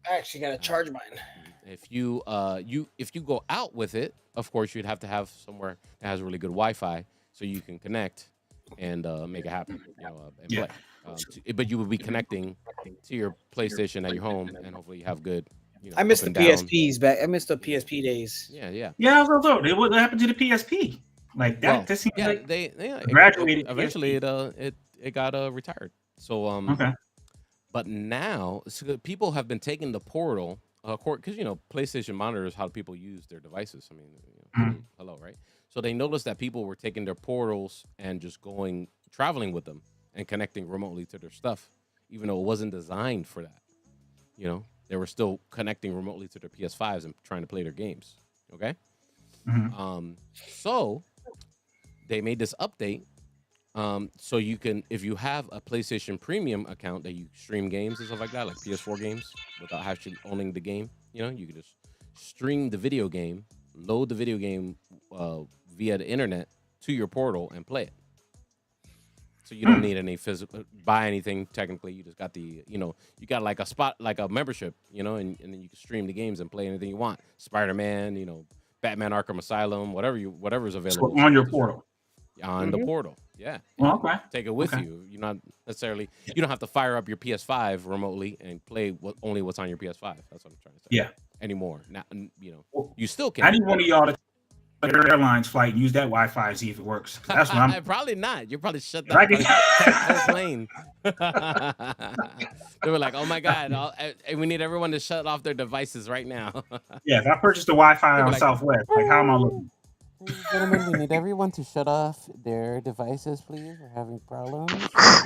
I actually gotta charge mine. If you go out with it, of course you'd have to have somewhere that has really good Wi-Fi so you can connect and make it happen. And play. But you would be connecting to your PlayStation at your home, and hopefully you have good. I missed the PSPs back. I missed the PSP days. Yeah. What happened to the PSP? Like that? That seems like they graduated. Eventually, it got retired. So but now people have been taking the Portal, because PlayStation monitors how people use their devices. I mean, hello, right? So they noticed that people were taking their Portals and just traveling with them and connecting remotely to their stuff, even though it wasn't designed for that. They were still connecting remotely to their PS5s and trying to play their games. Okay. So they made this update. So you can, if you have a PlayStation Premium account that you stream games and stuff like that, like PS4 games, without actually owning the game, you can just stream the video game, load the video game via the internet to your Portal and play it. So you don't need any physical, buy anything technically. You just got the, you got like a spot, like a membership, and then you can stream the games and play anything you want. Spider-Man, Batman Arkham Asylum, whatever's available. So on your Portal. On the Portal, yeah. Well, okay. Take it with you. You're not necessarily, you don't have to fire up your PS5 remotely and play only what's on your PS5. That's what I'm trying to say. Yeah. Anymore. Now, you still can. I need one of y'all to airlines flight and use that Wi-Fi and see if it works. That's what I'm. Probably not. You'll probably shut down the plane. They were like, "Oh my God, we need everyone to shut off their devices right now." Yeah, if I purchased the Wi-Fi on Southwest, how am I looking? Gentlemen, we need everyone to shut off their devices, please. We're having problems.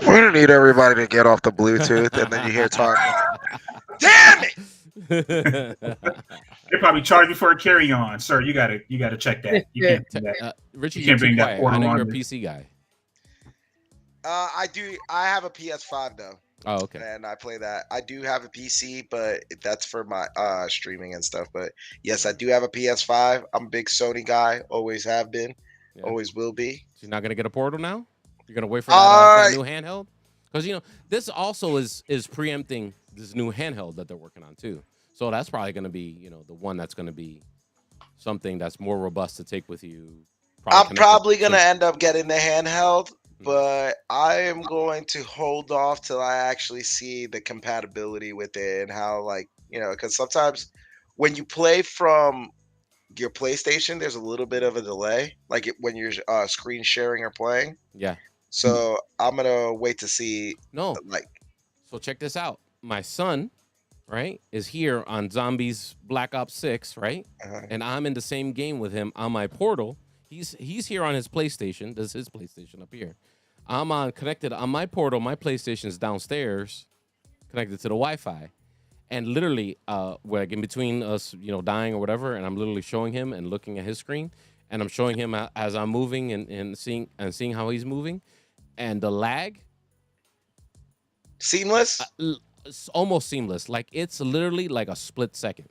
We're gonna need everybody to get off the Bluetooth, and then you hear talking. Damn it! They probably charge you for a carry-on, sir. You gotta check that. You can't do that. Richie, you can't bring that I know on. you're a PC guy. I do. I have a PS5 though. Oh, okay. And I play that. I do have a PC, but that's for my streaming and stuff. But yes, I do have a PS5. I'm a big Sony guy. Always have been. Yeah. Always will be. So you're not gonna get a Portal now? You're gonna wait for that new handheld? Because this also is preempting this new handheld that they're working on too. So that's probably gonna be the one that's gonna be something that's more robust to take with you. I'm connected probably gonna to- end up getting the handheld, but I am going to hold off till I actually see the compatibility with it and how, like, because sometimes when you play from your PlayStation, there's a little bit of a delay, like when you're screen sharing or playing. Yeah. So I'm gonna wait to see. No. Like, So check this out. My son, right, is here on Zombies Black Ops 6, right? And I'm in the same game with him on my portal. He's here on his PlayStation. This is his PlayStation up here. I'm connected on my portal. My PlayStation's downstairs, connected to the Wi-Fi. And literally, like in between us, dying or whatever, and I'm literally showing him and looking at his screen, and I'm showing him as I'm moving and seeing how he's moving, and the lag, seamless. It's almost seamless. Like it's literally like a split second.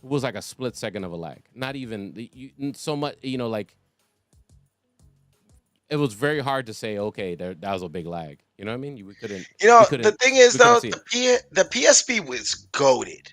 It was like a split second of a lag. Not even so much. Like it was very hard to say. Okay, that was a big lag. You know what I mean? We couldn't. The thing is though, the PSP was goated,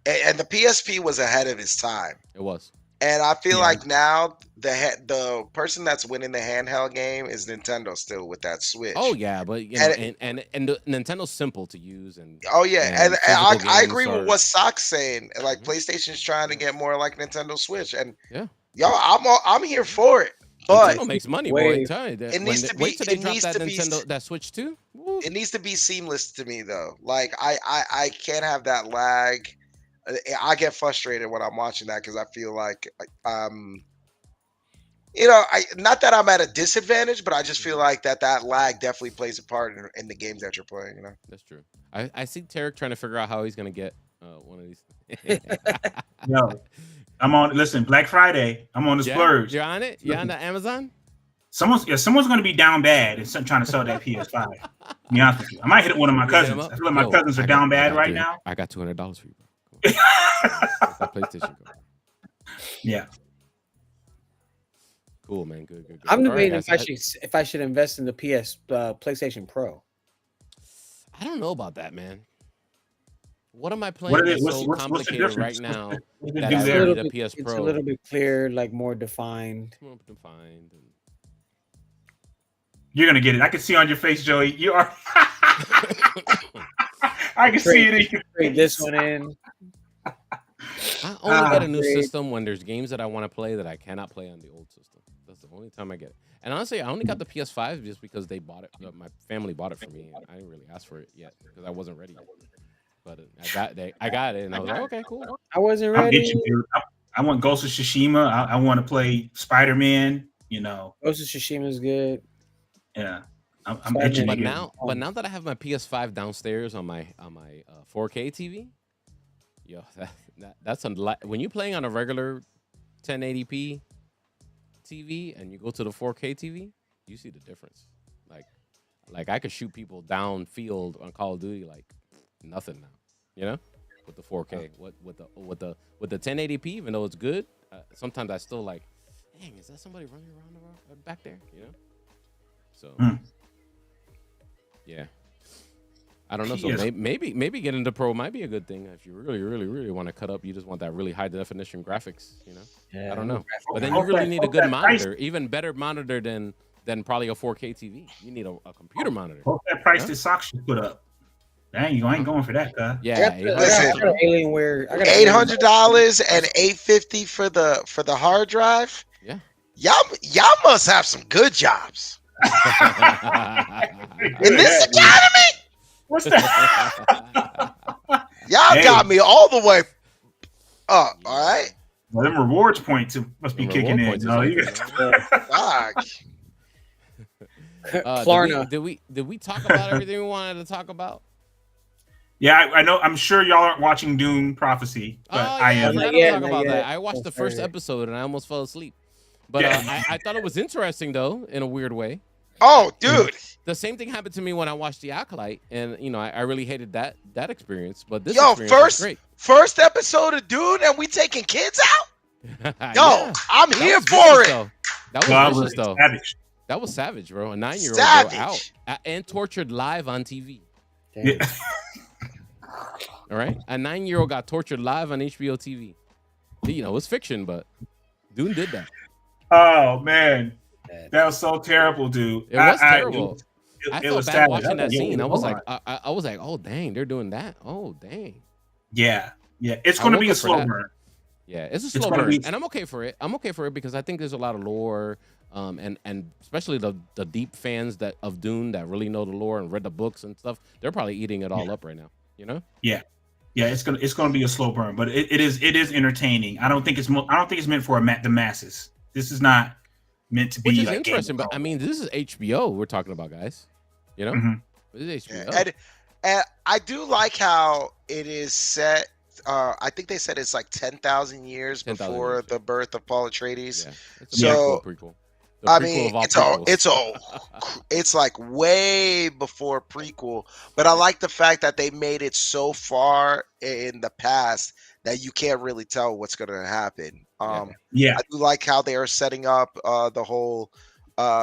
and the PSP was ahead of its time. It was. And I feel like now the person that's winning the handheld game is Nintendo still with that Switch. Oh yeah, but and the Nintendo's simple to use and and I agree with what Sock's saying. Like PlayStation's trying to get more like Nintendo Switch, and I'm here for it. But Nintendo makes money, boy. It needs to be. It needs to be that Switch too. It needs to be seamless to me though. Like I can't have that lag. I get frustrated when I'm watching that because I feel like not that I'm at a disadvantage, but I just feel like that lag definitely plays a part in the games that you're playing. That's true. I see Tarek trying to figure out how he's gonna get one of these. No, I'm on. Listen, Black Friday. I'm on the splurge. You're on it. You're on the Amazon. Someone's gonna be down bad and trying to sell that PS5. To be honest with you, I might hit one of my cousins. I feel like my cousins are down bad right now. I got $200 for you, bro. That PlayStation card. Yeah. Cool, man. Good. I'm debating if I should invest in the PlayStation Pro. I don't know about that, man. What am I playing that's so complicated right now that I need a PS Pro? It's a little bit clearer, like more defined. You're gonna get it. I can see on your face, Joey. You are. I can see it in your face. This one in. I only get a new system when there's games that I want to play that I cannot play on the old system. That's the only time I get it. And honestly, I only got the PS5 just because they bought it. My family bought it for me. And I didn't really ask for it yet because I wasn't ready yet. But I got it, and I was like, okay, cool. I wasn't ready. I'll get you, dude. I want Ghost of Tsushima. I want to play Spider-Man. Ghost of Tsushima is good. Yeah. I'm itching. But now that I have my PS5 downstairs on my 4K TV, that's when you're playing on a regular 1080p TV and you go to the 4K TV, you see the difference. Like I could shoot people downfield on Call of Duty like nothing now, with the 4K. With the 1080p, even though it's good, sometimes I still like, dang, is that somebody running around back there? So. Yeah, I don't know. So maybe getting into Pro might be a good thing if you really want to cut up. You just want that really high definition graphics, I don't know. But then you really need a good monitor, even better monitor than probably a 4K TV. You need a computer monitor. What's that price that Socks should put up? Dang, you ain't going for that, guy. Yeah, listen, Alienware. $800 and $850 for the hard drive. Yeah, y'all must have some good jobs. In this economy, what's that? Y'all got me all the way up. All right. Well, them rewards points must be kicking in. No, you Fuck. Klarna. Did we talk about everything we wanted to talk about? Yeah, I know. I'm sure y'all aren't watching Doom Prophecy, but I am. Talk about that. I watched the first episode and I almost fell asleep. But I thought it was interesting though, in a weird way. Oh, dude! The same thing happened to me when I watched The Acolyte, and I really hated that experience. But this experience was great. First episode of Dune, and we taking kids out. I'm here for it. That was vicious, though. Savage. That was savage, bro. A 9-year-old girl out and tortured live on TV. Yeah. All right, a 9-year-old got tortured live on HBO TV. You know, it's fiction, but Dune did that. Oh man, that was so terrible, dude. It was terrible. I It felt was bad sad. watching that scene. I was hold like, on. I was like, oh dang, they're doing that. Oh dang. Yeah. It's I going to woke be a up for slow that. burn. Yeah, it's a It's slow gonna burn, be- and I'm okay for it. I'm okay for it because I think there's a lot of lore, and especially the deep fans that of Dune that really know the lore and read the books and stuff. They're probably eating it all up right now. You know? Yeah. It's gonna be a slow burn, but it is entertaining. I don't think it's meant for the masses. This is not meant to be Which is like interesting, but I mean, this is HBO we're talking about, guys. You know, Mhm. this is HBO. And I do like how it is set. I think they said it's like 10,000 years 10,000 before years, the birth of Paul Atreides. Yeah, it's a So prequel. The I prequel mean, of all it's like way before prequel. But I like the fact that they made it so far in the past that you can't really tell what's going to happen. Yeah. I do like how they are setting up the whole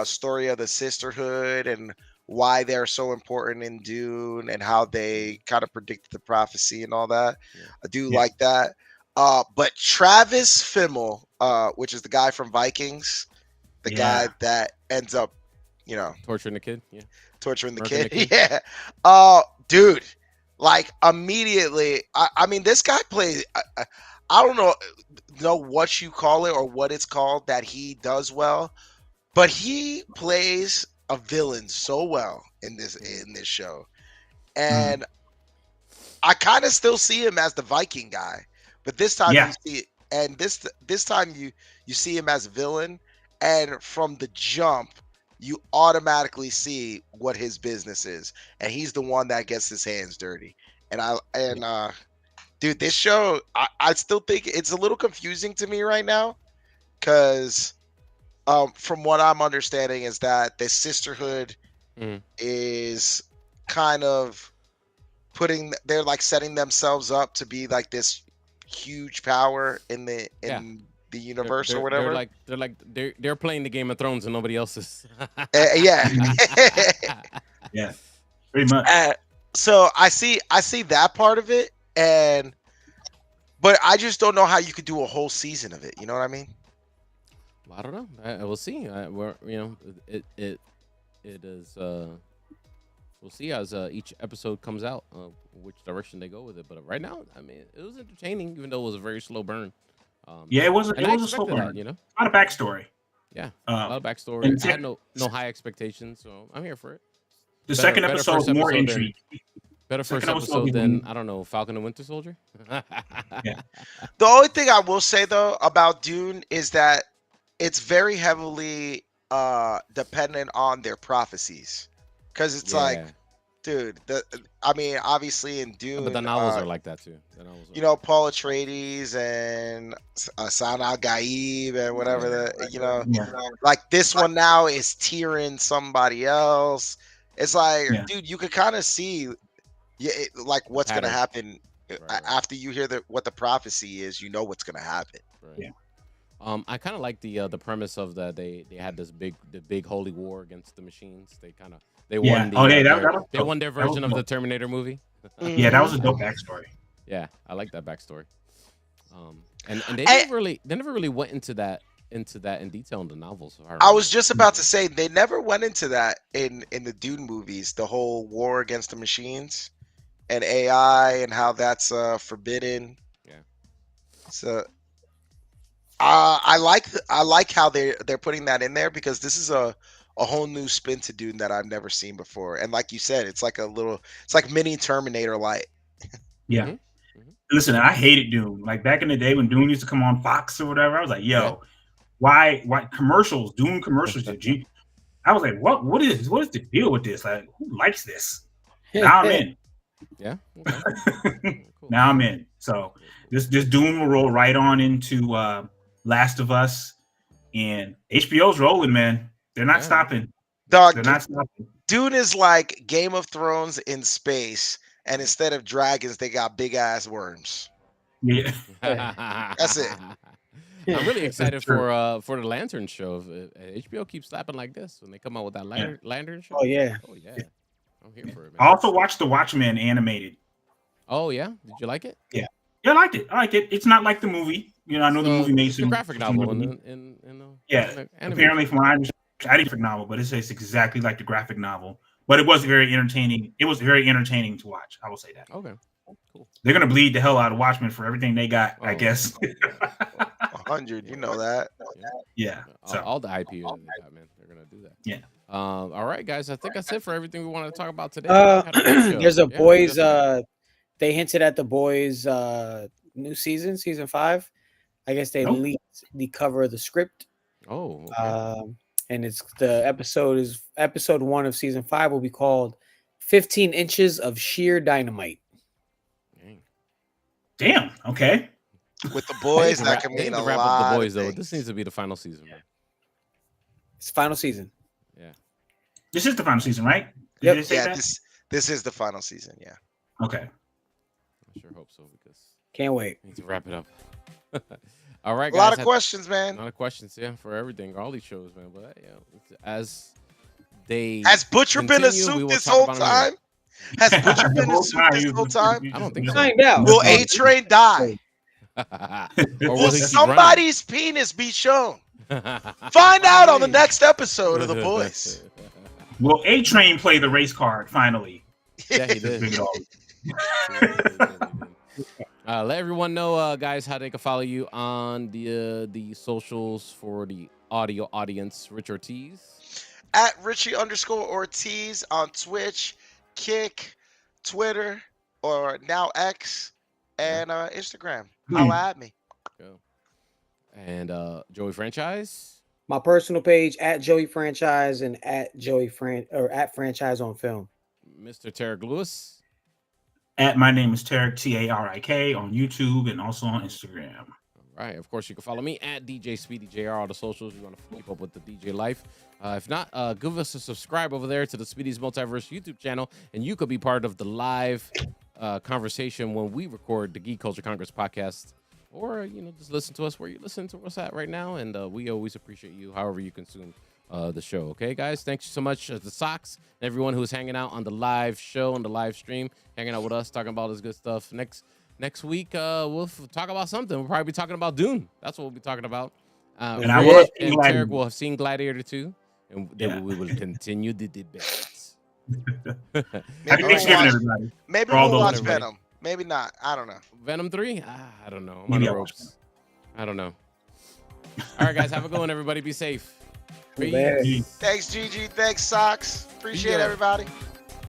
story of the sisterhood and why they're so important in Dune and how they kind of predicted the prophecy and all that. Yeah. I do Yeah. like that. But Travis Fimmel, which is the guy from Vikings, the guy that ends up, torturing the kid. Yeah, torturing the Murking kid. the Yeah. Dude, like immediately. I mean, this guy plays. I don't know what you call it or what it's called that he does well, but he plays a villain so well in this show, and I kind of still see him as the Viking guy, but this time you see it, and this time you see him as a villain, and from the jump you automatically see what his business is, and he's the one that gets his hands dirty. Dude, this show, I still think it's a little confusing to me right now, because from what I'm understanding is that the sisterhood is kind of they're like setting themselves up to be like this huge power in the universe or whatever. They're playing the Game of Thrones and nobody else is. Yeah. Yeah, pretty much. So I see that part of it, but I just don't know how you could do a whole season of it. You know what I mean? I don't know. We'll see. It is. We'll see as each episode comes out, which direction they go with it. But right now, I mean, it was entertaining, even though it was a very slow burn. It was and I a slow expected burn. that, you know, A lot of backstory. Yeah, a lot of backstory. I had no high expectations, so I'm here for it. The second episode was more intrigue. Better first episode than, I don't know, Falcon and Winter Soldier. Yeah. The only thing I will say though about Dune is that it's very heavily dependent on their prophecies, because it's like, dude, I mean, obviously in Dune, but the novels are like that too. Paul Atreides and San Al Gaib and whatever like this one now is Tyrion somebody else. It's like, dude, you could kind of see, like what's gonna happen after you hear what the prophecy is. You know what's gonna happen. Right. Yeah. I kind of like the premise of that they had this big holy war against the machines. They won they won their version of the Terminator movie. Yeah, that was a dope backstory. Yeah, I like that backstory. And they never really went into that in detail in the novels. I was just about to say they never went into that in the Dune movies, the whole war against the machines and AI and how that's forbidden. Yeah. So I like how they're putting that in there, because this is a whole new spin to Dune that I've never seen before. And like you said, it's like mini Terminator light. Yeah. Listen, I hated Dune. Like back in the day when Dune used to come on Fox or whatever, I was like, yo, why commercials, Dune commercials? I was like, what is the deal with this? Like, who likes this? Now I'm in. Yeah. Okay. Cool. Now I'm in. So this Dune will roll right on into Last of Us, and HBO's rolling, man. They're not stopping. Dog, they're not stopping. Dune is like Game of Thrones in space, and instead of dragons, they got big ass worms. Yeah, that's it. I'm really excited for the Lantern show. If HBO keeps slapping like this when they come out with that Lantern show. Oh yeah. I'm here for it, man. I also watched the Watchmen animated. Oh yeah, did you like it? Yeah, I liked it. It's not like the movie. You know, I know the movie made it's a some graphic some novel really- in yeah. animation. Apparently, from what I understand, I didn't graphic novel, but it says exactly like the graphic novel. But it was very entertaining. It was very entertaining to watch. I will say that. Okay, cool. They're gonna bleed the hell out of Watchmen for everything they got, I Oh, guess. 100, you know that. Yeah. So All the IP they got, man, they're gonna do that. Yeah. All right, guys. I think that's it for everything we want to talk about today. We had a great show. There's a Yeah, boys. definitely. They hinted at the boys' new season 5. I guess they Nope. leaked the cover of the script. Oh, okay. And it's episode 1 of season 5 will be called 15 Inches of Sheer Dynamite. Dang. damn. Okay. With the They boys, need to that wrap- can they mean need a to wrap lot. up the boys of though. things. This needs to be the final season, man. It's final season. Yeah. This is the final season, right? Did Yep. they say Yeah, that? this is the final season. Yeah. Okay. I sure hope so because Can't wait. we need to wrap it up. All right, A guys. lot of questions, A man. lot of questions, yeah, for everything, all these shows, man. But yeah, as they Has Butcher been a continue, we suit will this talk whole about 'em here. time? Has Butcher been a Whole suit time this you- whole time? I don't think so. Find out. Will A Train die? Or Will will he keep somebody's penis be shown? running? Find out on the next episode of The Boys. Will A Train play the race card finally? Yeah, he Bring did. it all. Let everyone know, guys, how they can follow you on the socials for the audio audience. Rich Ortiz. At Richie_Ortiz on Twitch, Kick, Twitter, or now X, and Instagram. Holla at me. Go. And Joey Franchise. My personal page at Joey Franchise and at at Franchise on Film. Mr. Tarek Lewis. At my name is Tarek Tarik on YouTube and also on Instagram. All right. Of course, you can follow me at DJ Speedy JR on the socials. You want to keep up with the DJ life. If not, give us a subscribe over there to the Speedy's Multiverse YouTube channel, and you could be part of the live conversation when we record the Geek Culture Congress podcast. Or, just listen to us where you're listening to us at right now. And we always appreciate you, however you consume the show. Okay, guys? Thanks so much to the Sox and everyone who's hanging out on the live show, on the live stream, hanging out with us, talking about this good stuff. Next week, we'll talk about something. We'll probably be talking about Dune. That's what we'll be talking about. And I will Rich have seen and Gladiator. Tarek will have seen Gladiator 2, and then Yeah. we will continue the debates. Happy Maybe Thanksgiving, everybody. Maybe For all we'll those watch everybody. Venom. Maybe not. I don't know. Venom 3? I don't know. I'm Maybe on the I'll watch ropes. I don't know. All right, guys. Have a good one, everybody. Be safe. Bad. Peace. Thanks, Gigi. Thanks, Socks. Appreciate Yeah. everybody.